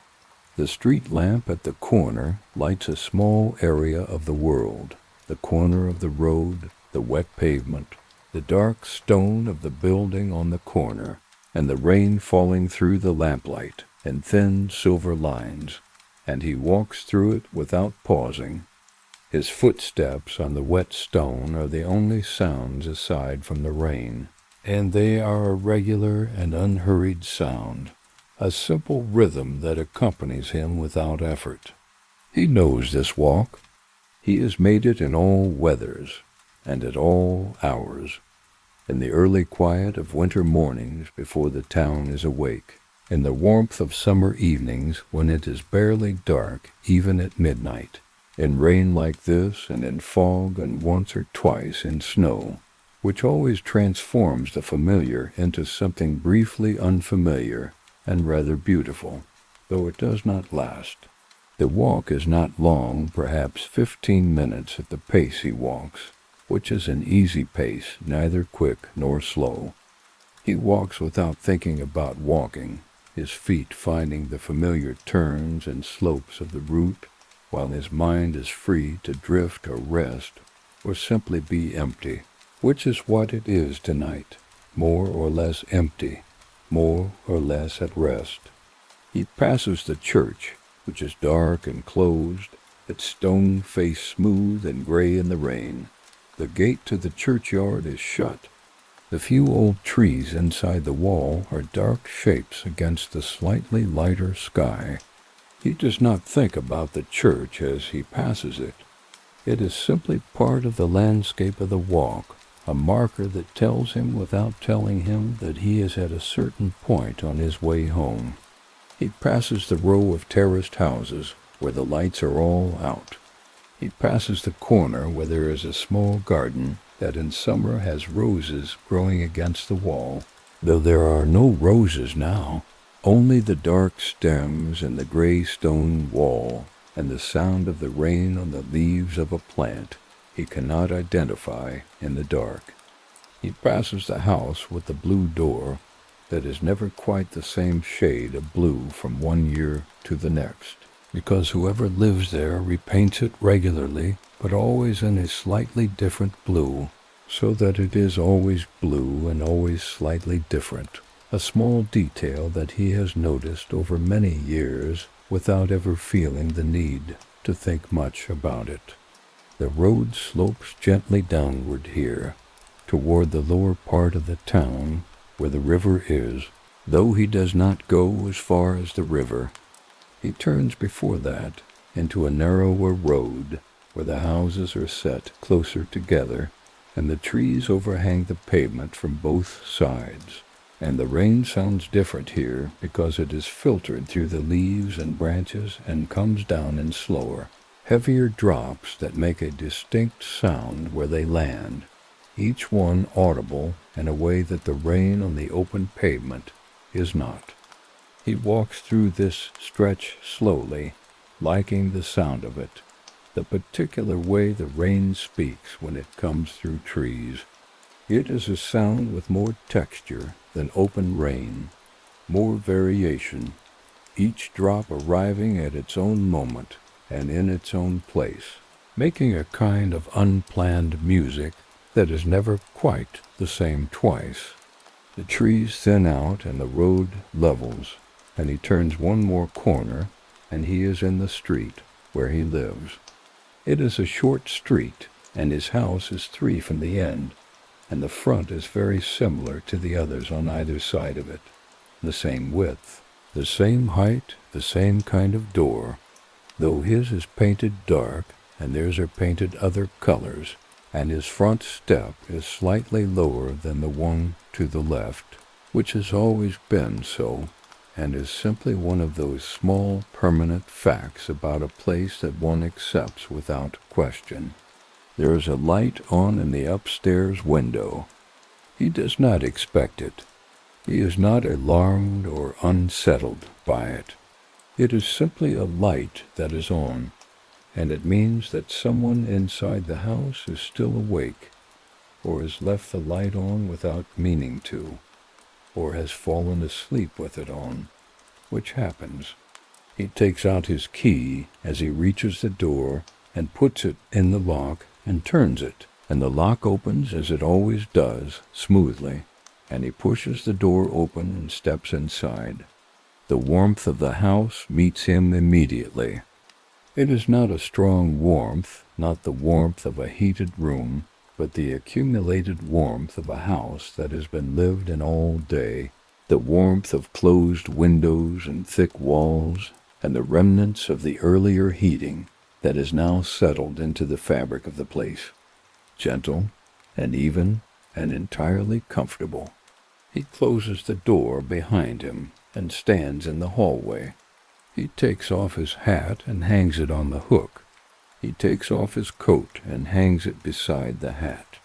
The street lamp at the corner lights a small area of the world, the corner of the road, the wet pavement, the dark stone of the building on the corner, and the rain falling through the lamplight in thin silver lines, and he walks through it without pausing. His footsteps on the wet stone are the only sounds aside from the rain, and they are a regular and unhurried sound, a simple rhythm that accompanies him without effort. He knows this walk. He has made it in all weathers and at all hours, in the early quiet of winter mornings before the town is awake, in the warmth of summer evenings when it is barely dark even at midnight, in rain like this and in fog and once or twice in snow, which always transforms the familiar into something briefly unfamiliar and rather beautiful, though it does not last. The walk is not long, perhaps 15 minutes at the pace he walks, which is an easy pace, neither quick nor slow. He walks without thinking about walking, his feet finding the familiar turns and slopes of the route, while his mind is free to drift or rest, or simply be empty, which is what it is tonight, more or less empty, more or less at rest. He passes the church, which is dark and closed, its stone face smooth and gray in the rain. The gate to the churchyard is shut. The few old trees inside the wall are dark shapes against the slightly lighter sky. He does not think about the church as he passes it. It is simply part of the landscape of the walk, a marker that tells him without telling him that he is at a certain point on his way home. He passes the row of terraced houses where the lights are all out. He passes the corner where there is a small garden that in summer has roses growing against the wall, though there are no roses now, only the dark stems and the gray stone wall and the sound of the rain on the leaves of a plant he cannot identify in the dark. He passes the house with the blue door that is never quite the same shade of blue from one year to the next, because whoever lives there repaints it regularly, but always in a slightly different blue, so that it is always blue and always slightly different, a small detail that he has noticed over many years without ever feeling the need to think much about it. The road slopes gently downward here, toward the lower part of the town where the river is, though he does not go as far as the river. He turns before that into a narrower road where the houses are set closer together and the trees overhang the pavement from both sides. And the rain sounds different here because it is filtered through the leaves and branches and comes down in slower, heavier drops that make a distinct sound where they land, each one audible in a way that the rain on the open pavement is not. He walks through this stretch slowly, liking the sound of it, the particular way the rain speaks when it comes through trees. It is a sound with more texture than open rain, more variation, each drop arriving at its own moment and in its own place, making a kind of unplanned music that is never quite the same twice. The trees thin out and the road levels, and he turns one more corner, and he is in the street where he lives. It is a short street, and his house is 3 from the end, and the front is very similar to the others on either side of it, the same width, the same height, the same kind of door, though his is painted dark, and theirs are painted other colors, and his front step is slightly lower than the one to the left, which has always been so, and is simply one of those small permanent facts about a place that one accepts without question. There is a light on in the upstairs window. He does not expect it. He is not alarmed or unsettled by it. It is simply a light that is on, and it means that someone inside the house is still awake, or has left the light on without meaning to, or has fallen asleep with it on, which happens. He takes out his key as he reaches the door and puts it in the lock and turns it, and the lock opens as it always does, smoothly, and he pushes the door open and steps inside. The warmth of the house meets him immediately. It is not a strong warmth, not the warmth of a heated room, but the accumulated warmth of a house that has been lived in all day, the warmth of closed windows and thick walls, and the remnants of the earlier heating that is now settled into the fabric of the place, gentle and even and entirely comfortable. He closes the door behind him and stands in the hallway. He takes off his hat and hangs it on the hook. He takes off his coat and hangs it beside the hat.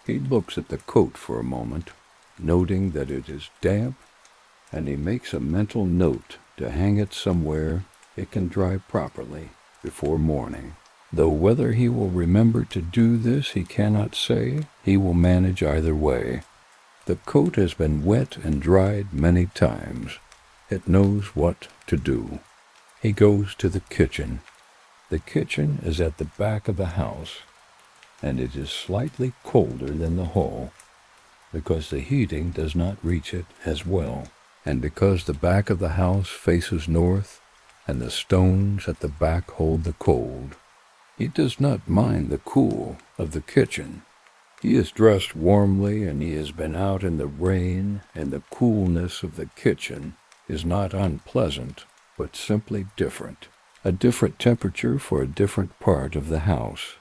He looks at the coat for a moment, noting that it is damp, and he makes a mental note to hang it somewhere it can dry properly before morning. Though whether he will remember to do this he cannot say, he will manage either way. The coat has been wet and dried many times. It knows what to do. He goes to the kitchen. The kitchen is at the back of the house, and it is slightly colder than the hall, because the heating does not reach it as well, and because the back of the house faces north, and the stones at the back hold the cold. He does not mind the cool of the kitchen. He is dressed warmly, and he has been out in the rain, and the coolness of the kitchen is not unpleasant, but simply different. A different temperature for a different part of the house.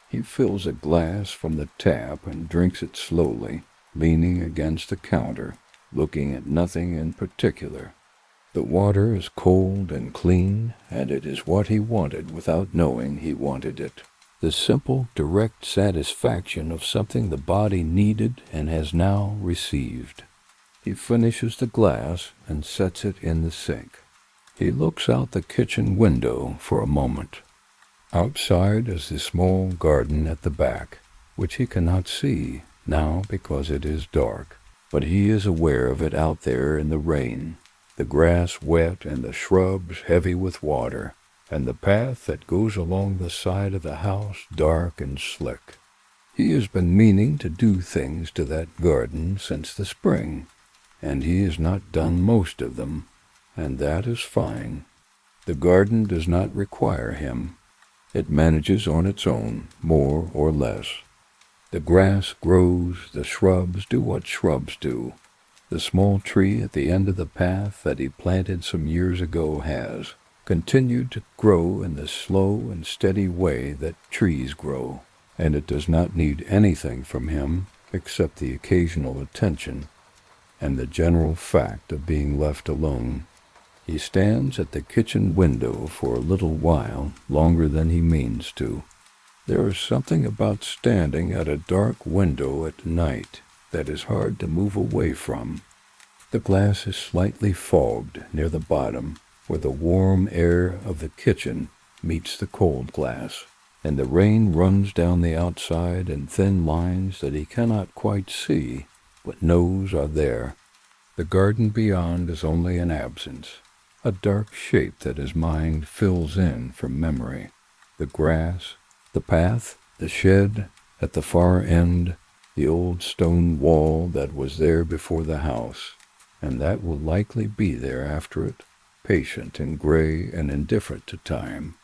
He fills a glass from the tap and drinks it slowly, leaning against the counter, looking at nothing in particular. The water is cold and clean, and it is what he wanted without knowing he wanted it. The simple, direct satisfaction of something the body needed and has now received. He finishes the glass and sets it in the sink. He looks out the kitchen window for a moment. Outside is the small garden at the back, which he cannot see now because it is dark, but he is aware of it out there in the rain, the grass wet and the shrubs heavy with water, and the path that goes along the side of the house dark and slick. He has been meaning to do things to that garden since the spring, and he has not done most of them, and that is fine. The garden does not require him. It manages on its own, more or less. The grass grows, the shrubs do what shrubs do. The small tree at the end of the path that he planted some years ago has continued to grow in the slow and steady way that trees grow, and it does not need anything from him except the occasional attention and the general fact of being left alone. He stands at the kitchen window for a little while, longer than he means to. There is something about standing at a dark window at night that is hard to move away from. The glass is slightly fogged near the bottom, where the warm air of the kitchen meets the cold glass, and the rain runs down the outside in thin lines that he cannot quite see, but knows are there. The garden beyond is only an absence, a dark shape that his mind fills in from memory. The grass, the path, the shed at the far end, the old stone wall that was there before the house, and that will likely be there after it, patient and gray and indifferent to time.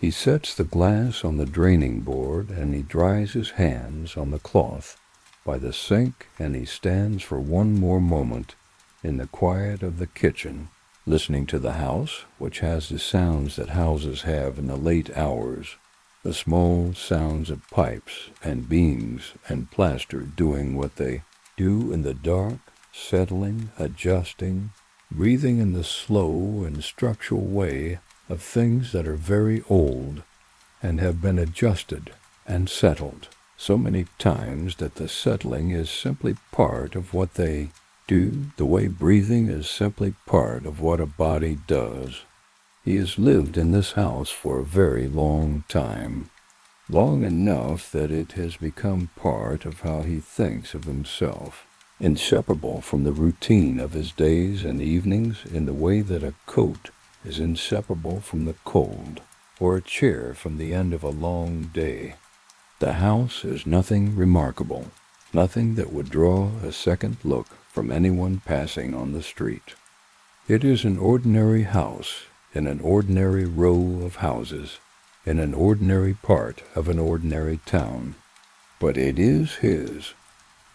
He sets the glass on the draining board, and he dries his hands on the cloth by the sink, and he stands for one more moment in the quiet of the kitchen, listening to the house, which has the sounds that houses have in the late hours, the small sounds of pipes and beams and plaster doing what they do in the dark, settling, adjusting, breathing in the slow and structural way of things that are very old and have been adjusted and settled so many times that the settling is simply part of what they do, the way breathing is simply part of what a body does. He has lived in this house for a very long time, long enough that it has become part of how he thinks of himself, inseparable from the routine of his days and evenings in the way that a coat is inseparable from the cold, or a chair from the end of a long day. The house is nothing remarkable, nothing that would draw a second look from anyone passing on the street. It is an ordinary house in an ordinary row of houses, in an ordinary part of an ordinary town, but it is his,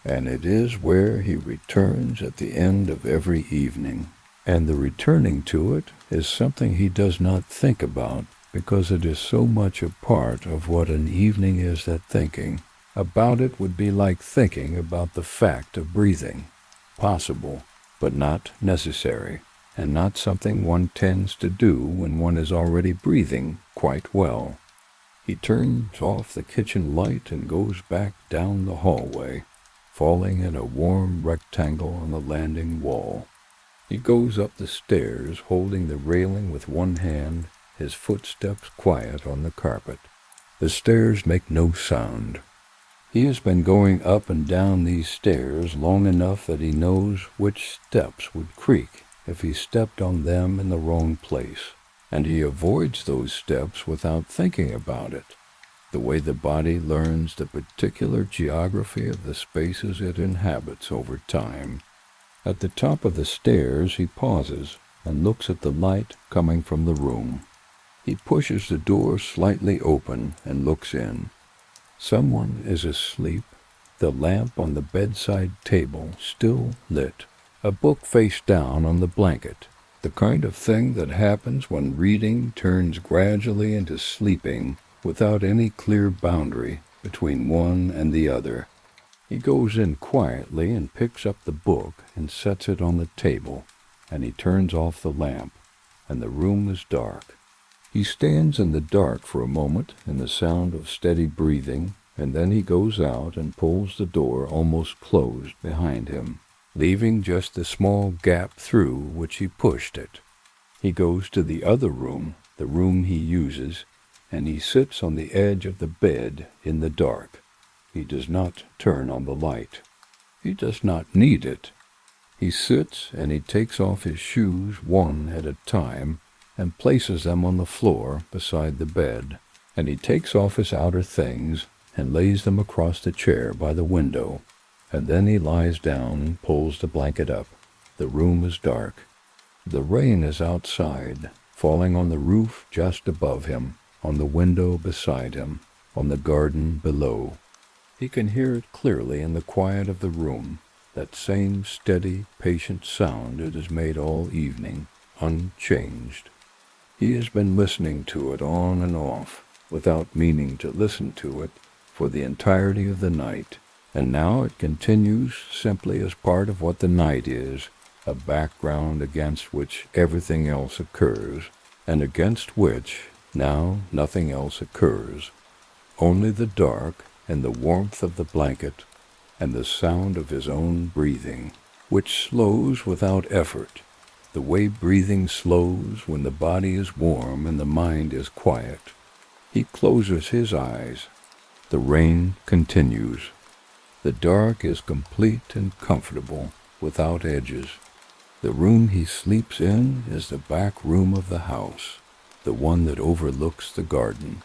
and it is where he returns at the end of every evening, and the returning to it is something he does not think about because it is so much a part of what an evening is that thinking about it would be like thinking about the fact of breathing, possible, but not necessary, and not something one tends to do when one is already breathing quite well. He turns off the kitchen light and goes back down the hallway, falling in a warm rectangle on the landing wall. He goes up the stairs, holding the railing with one hand, his footsteps quiet on the carpet. The stairs make no sound. He has been going up and down these stairs long enough that he knows which steps would creak if he stepped on them in the wrong place, and he avoids those steps without thinking about it, the way the body learns the particular geography of the spaces it inhabits over time. At the top of the stairs he pauses and looks at the light coming from the room. He pushes the door slightly open and looks in. Someone is asleep, the lamp on the bedside table still lit, a book face down on the blanket, the kind of thing that happens when reading turns gradually into sleeping without any clear boundary between one and the other. He goes in quietly and picks up the book and sets it on the table, and he turns off the lamp, and the room is dark. He stands in the dark for a moment in the sound of steady breathing, and then he goes out and pulls the door almost closed behind him, leaving just the small gap through which he pushed it. He goes to the other room, the room he uses, and he sits on the edge of the bed in the dark. He does not turn on the light. He does not need it. He sits and he takes off his shoes one at a time and places them on the floor beside the bed, and he takes off his outer things and lays them across the chair by the window, and then he lies down and pulls the blanket up. The room is dark. The rain is outside, falling on the roof just above him, on the window beside him, on the garden below. He can hear it clearly in the quiet of the room, that same steady, patient sound it has made all evening, unchanged. He has been listening to it on and off, without meaning to listen to it, for the entirety of the night, and now it continues simply as part of what the night is, a background against which everything else occurs, and against which now nothing else occurs, only the dark and the warmth of the blanket and the sound of his own breathing, which slows without effort, the way breathing slows when the body is warm and the mind is quiet. He closes his eyes. The rain continues. The dark is complete and comfortable, without edges. The room he sleeps in is the back room of the house, the one that overlooks the garden.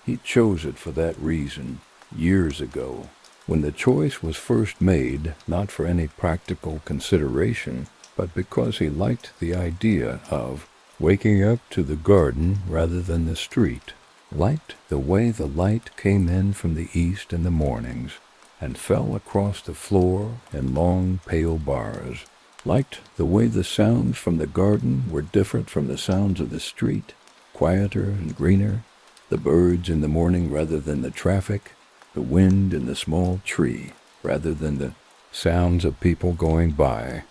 He chose it for that reason, years ago, when the choice was first made, not for any practical consideration, but because he liked the idea of waking up to the garden rather than the street, liked the way the light came in from the east in the mornings, and fell across the floor in long pale bars, liked the way the sounds from the garden were different from the sounds of the street, quieter and greener, the birds in the morning rather than the traffic, the wind in the small tree rather than the sounds of people going by.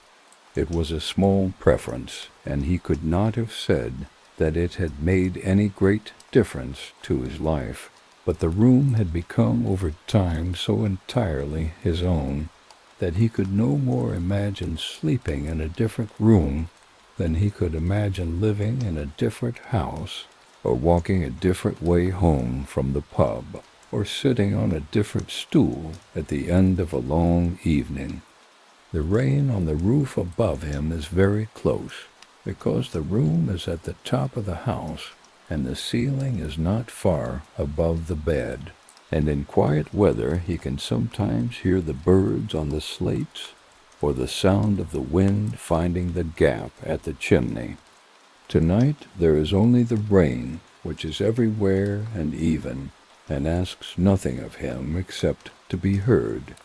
It was a small preference, and he could not have said that it had made any great difference to his life, but the room had become over time so entirely his own that he could no more imagine sleeping in a different room than he could imagine living in a different house, or walking a different way home from the pub, or sitting on a different stool at the end of a long evening. The rain on the roof above him is very close, because the room is at the top of the house, and the ceiling is not far above the bed, and in quiet weather he can sometimes hear the birds on the slates, or the sound of the wind finding the gap at the chimney. Tonight there is only the rain, which is everywhere and even, and asks nothing of him except to be heard,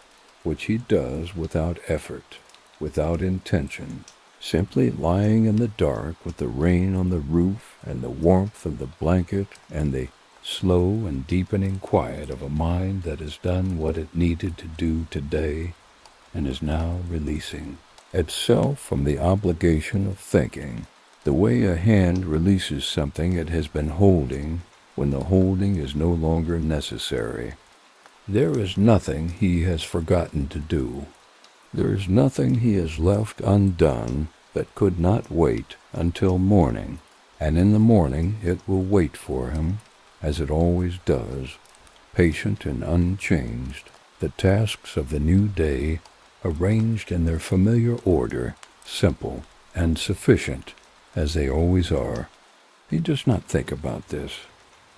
which he does without effort, without intention, simply lying in the dark with the rain on the roof and the warmth of the blanket and the slow and deepening quiet of a mind that has done what it needed to do today and is now releasing itself from the obligation of thinking, the way a hand releases something it has been holding when the holding is no longer necessary. There is nothing he has forgotten to do. There is nothing he has left undone that could not wait until morning, and in the morning it will wait for him, as it always does, patient and unchanged, the tasks of the new day arranged in their familiar order, simple and sufficient, as they always are. He does not think about this.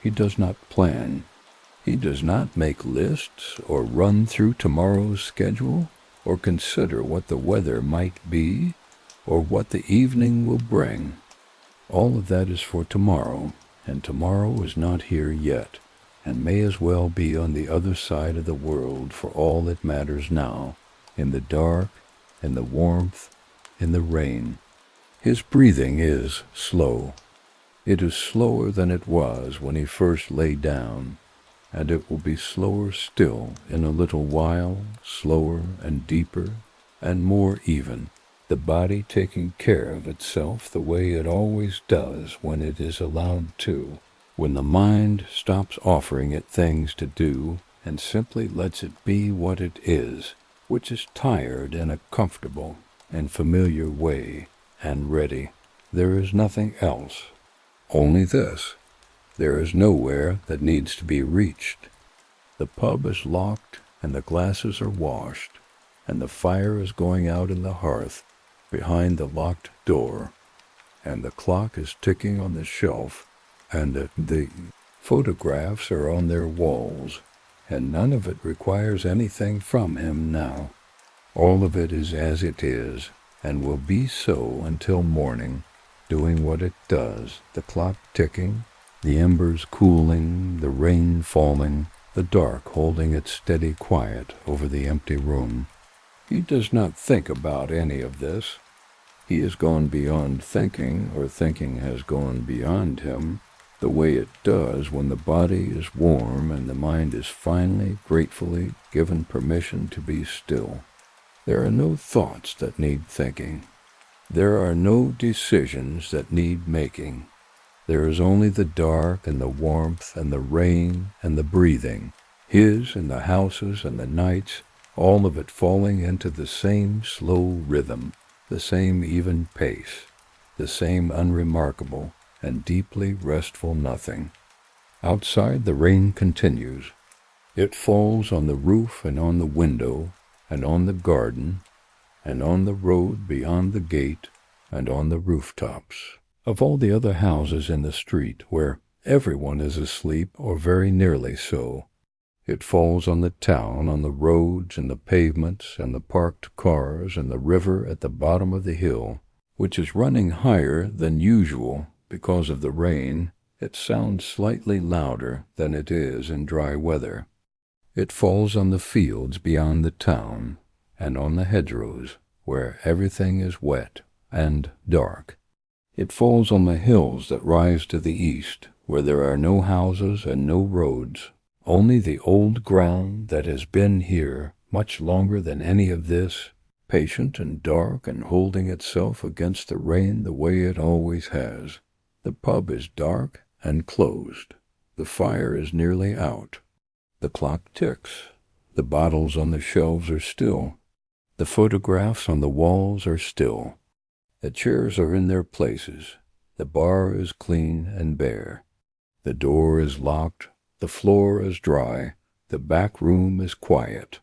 He does not plan. He does not make lists or run through tomorrow's schedule or consider what the weather might be or what the evening will bring. All of that is for tomorrow, and tomorrow is not here yet, and may as well be on the other side of the world for all that matters now, in the dark, in the warmth, in the rain. His breathing is slow. It is slower than it was when he first lay down, and it will be slower still in a little while, slower and deeper and more even, the body taking care of itself the way it always does when it is allowed to, when the mind stops offering it things to do and simply lets it be what it is, which is tired in a comfortable and familiar way and ready. There is nothing else. Only this. There is nowhere that needs to be reached. The pub is locked and the glasses are washed, and the fire is going out in the hearth behind the locked door, and the clock is ticking on the shelf, and the photographs are on their walls, and none of it requires anything from him now. All of it is as it is, and will be so until morning, doing what it does, the clock ticking, the embers cooling, the rain falling, the dark holding its steady quiet over the empty room. He does not think about any of this. He has gone beyond thinking, or thinking has gone beyond him, the way it does when the body is warm and the mind is finally, gratefully given permission to be still. There are no thoughts that need thinking. There are no decisions that need making. There is only the dark and the warmth and the rain and the breathing, his and the houses and the nights, all of it falling into the same slow rhythm, the same even pace, the same unremarkable and deeply restful nothing. Outside the rain continues. It falls on the roof and on the window and on the garden and on the road beyond the gate and on the rooftops of all the other houses in the street where everyone is asleep or very nearly so. It falls on the town, on the roads and the pavements and the parked cars and the river at the bottom of the hill, which is running higher than usual because of the rain. It sounds slightly louder than it is in dry weather. It falls on the fields beyond the town and on the hedgerows where everything is wet and dark. It falls on the hills that rise to the east where there are no houses and no roads, only the old ground that has been here much longer than any of this, patient and dark and holding itself against the rain the way it always has. The pub is dark and closed. The fire is nearly out. The clock ticks. The bottles on the shelves are still. The photographs on the walls are still. The chairs are in their places. The bar is clean and bare. The door is locked. The floor is dry. The back room is quiet.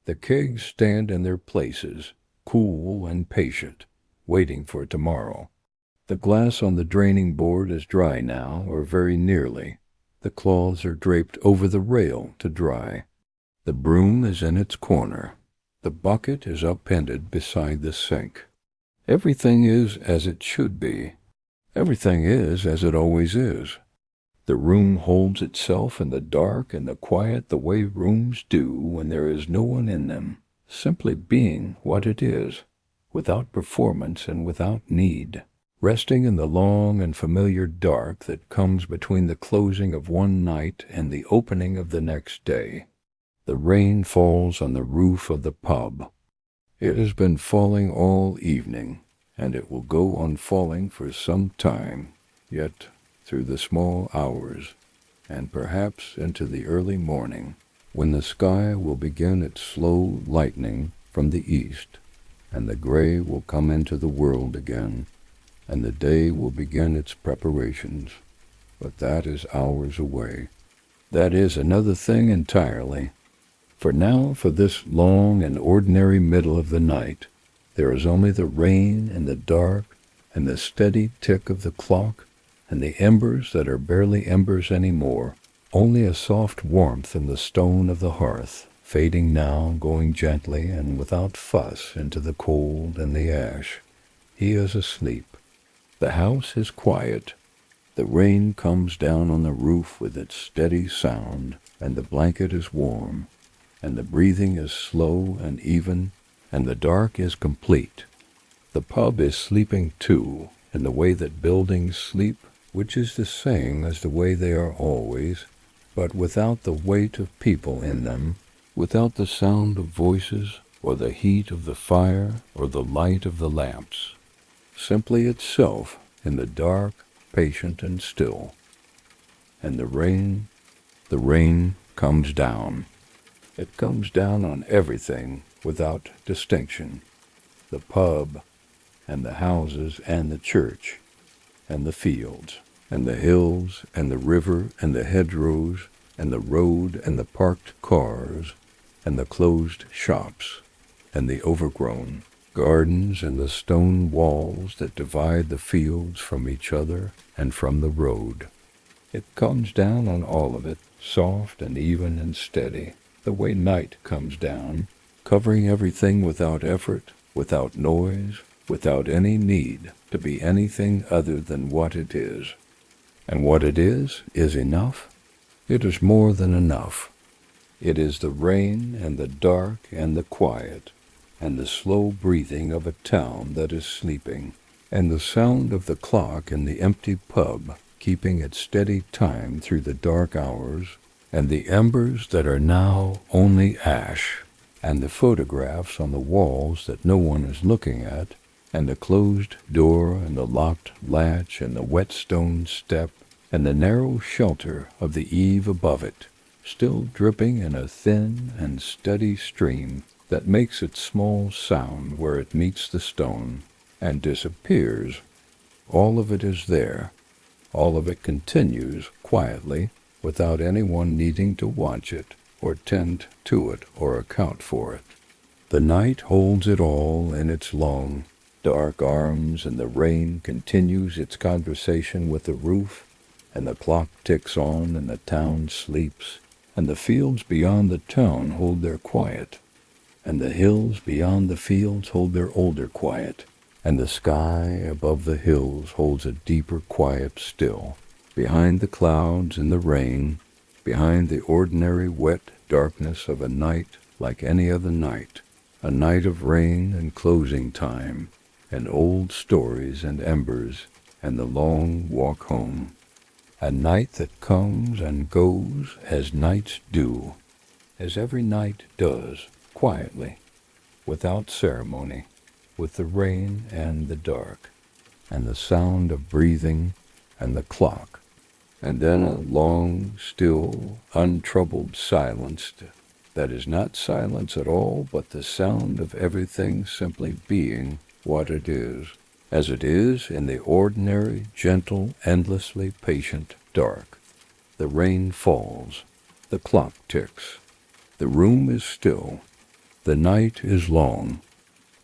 The kegs stand in their places, cool and patient, waiting for tomorrow. The glass on the draining board is dry now, or very nearly. The cloths are draped over the rail to dry. The broom is in its corner. The bucket is upended beside the sink. Everything is as it should be. Everything is as it always is. The room holds itself in the dark and the quiet the way rooms do when there is no one in them, simply being what it is, without performance and without need, resting in the long and familiar dark that comes between the closing of one night and the opening of the next day. The rain falls on the roof of the pub. It has been falling all evening, and it will go on falling for some time, yet through the small hours, and perhaps into the early morning, when the sky will begin its slow lightening from the east, and the gray will come into the world again, and the day will begin its preparations. But that is hours away. That is another thing entirely. For now, for this long and ordinary middle of the night, there is only the rain and the dark and the steady tick of the clock and the embers that are barely embers any more, only a soft warmth in the stone of the hearth, fading now, going gently and without fuss into the cold and the ash. He is asleep. The house is quiet. The rain comes down on the roof with its steady sound, and the blanket is warm, and the breathing is slow and even, and the dark is complete. The pub is sleeping too, in the way that buildings sleep, which is the same as the way they are always, but without the weight of people in them, without the sound of voices, or the heat of the fire, or the light of the lamps. Simply itself in the dark, patient and still. And the rain comes down. It comes down on everything without distinction. The pub, and the houses, and the church, and the fields, and the hills, and the river, and the hedgerows, and the road, and the parked cars, and the closed shops, and the overgrown gardens, and the stone walls that divide the fields from each other and from the road. It comes down on all of it, soft and even and steady, the way night comes down, covering everything without effort, without noise, without any need to be anything other than what it is. And what it is enough. It is more than enough. It is the rain and the dark and the quiet, and the slow breathing of a town that is sleeping, and the sound of the clock in the empty pub keeping its steady time through the dark hours, and the embers that are now only ash, and the photographs on the walls that no one is looking at, and the closed door and the locked latch and the wet stone step, and the narrow shelter of the eave above it, still dripping in a thin and steady stream that makes its small sound where it meets the stone and disappears. All of it is there. All of it continues quietly, without anyone needing to watch it or tend to it or account for it. The night holds it all in its long, dark arms, and the rain continues its conversation with the roof, and the clock ticks on, and the town sleeps, and the fields beyond the town hold their quiet, and the hills beyond the fields hold their older quiet, and the sky above the hills holds a deeper quiet still. Behind the clouds and the rain, behind the ordinary wet darkness of a night like any other night, a night of rain and closing time, and old stories and embers, and the long walk home. A night that comes and goes as nights do, as every night does, quietly, without ceremony, with the rain and the dark, and the sound of breathing and the clock, and then a long, still, untroubled silence that is not silence at all, but the sound of everything simply being what it is, as it is in the ordinary, gentle, endlessly patient dark. The rain falls, the clock ticks, the room is still, the night is long,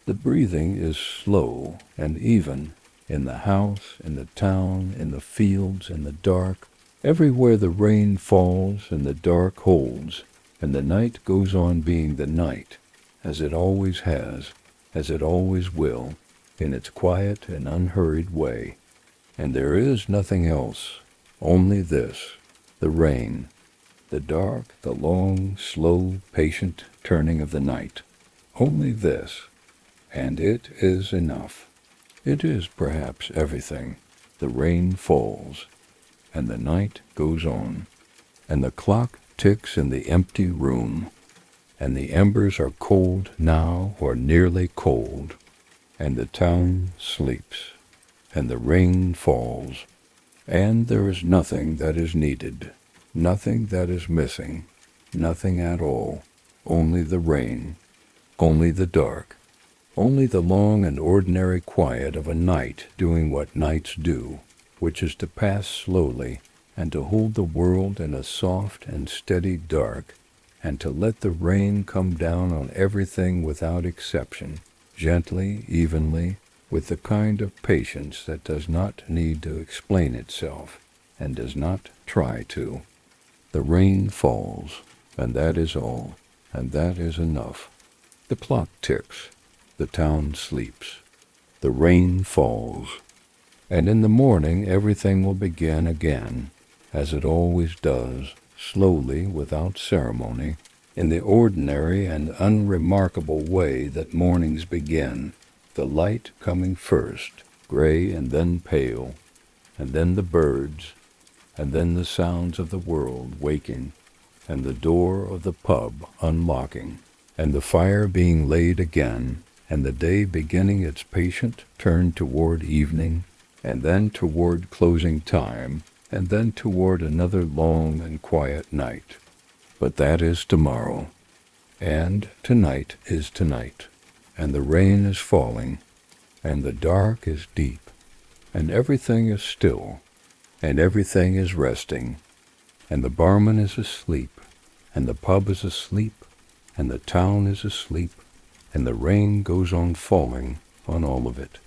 the breathing is slow and even, in the house, in the town, in the fields, in the dark, everywhere the rain falls and the dark holds, and the night goes on being the night, as it always has, as it always will, in its quiet and unhurried way. And there is nothing else, only this, the rain, the dark, the long, slow, patient turning of the night. Only this, and it is enough. It is perhaps everything. The rain falls, and the night goes on, and the clock ticks in the empty room, and the embers are cold now, or nearly cold, and the town sleeps, and the rain falls, and there is nothing that is needed, nothing that is missing, nothing at all, only the rain, only the dark, only the long and ordinary quiet of a night doing what nights do, which is to pass slowly, and to hold the world in a soft and steady dark, and to let the rain come down on everything without exception, gently, evenly, with the kind of patience that does not need to explain itself, and does not try to. The rain falls, and that is all, and that is enough. The clock ticks, the town sleeps, the rain falls, and in the morning everything will begin again, as it always does, slowly, without ceremony, in the ordinary and unremarkable way that mornings begin, the light coming first, gray and then pale, and then the birds, and then the sounds of the world waking, and the door of the pub unlocking, and the fire being laid again, and the day beginning its patient turn toward evening, and then toward closing time, and then toward another long and quiet night. But that is tomorrow, and tonight is tonight, and the rain is falling, and the dark is deep, and everything is still, and everything is resting, and the barman is asleep, and the pub is asleep, and the town is asleep, and the rain goes on falling on all of it,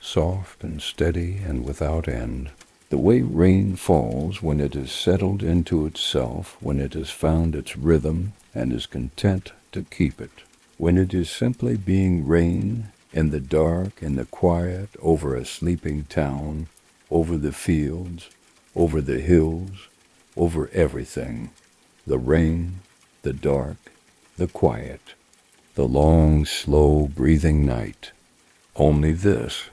soft and steady and without end, the way rain falls when it is settled into itself, when it has found its rhythm and is content to keep it, when it is simply being rain in the dark, in the quiet, over a sleeping town, over the fields, over the hills, over everything, the rain, the dark, the quiet, the long, slow breathing night. Only this,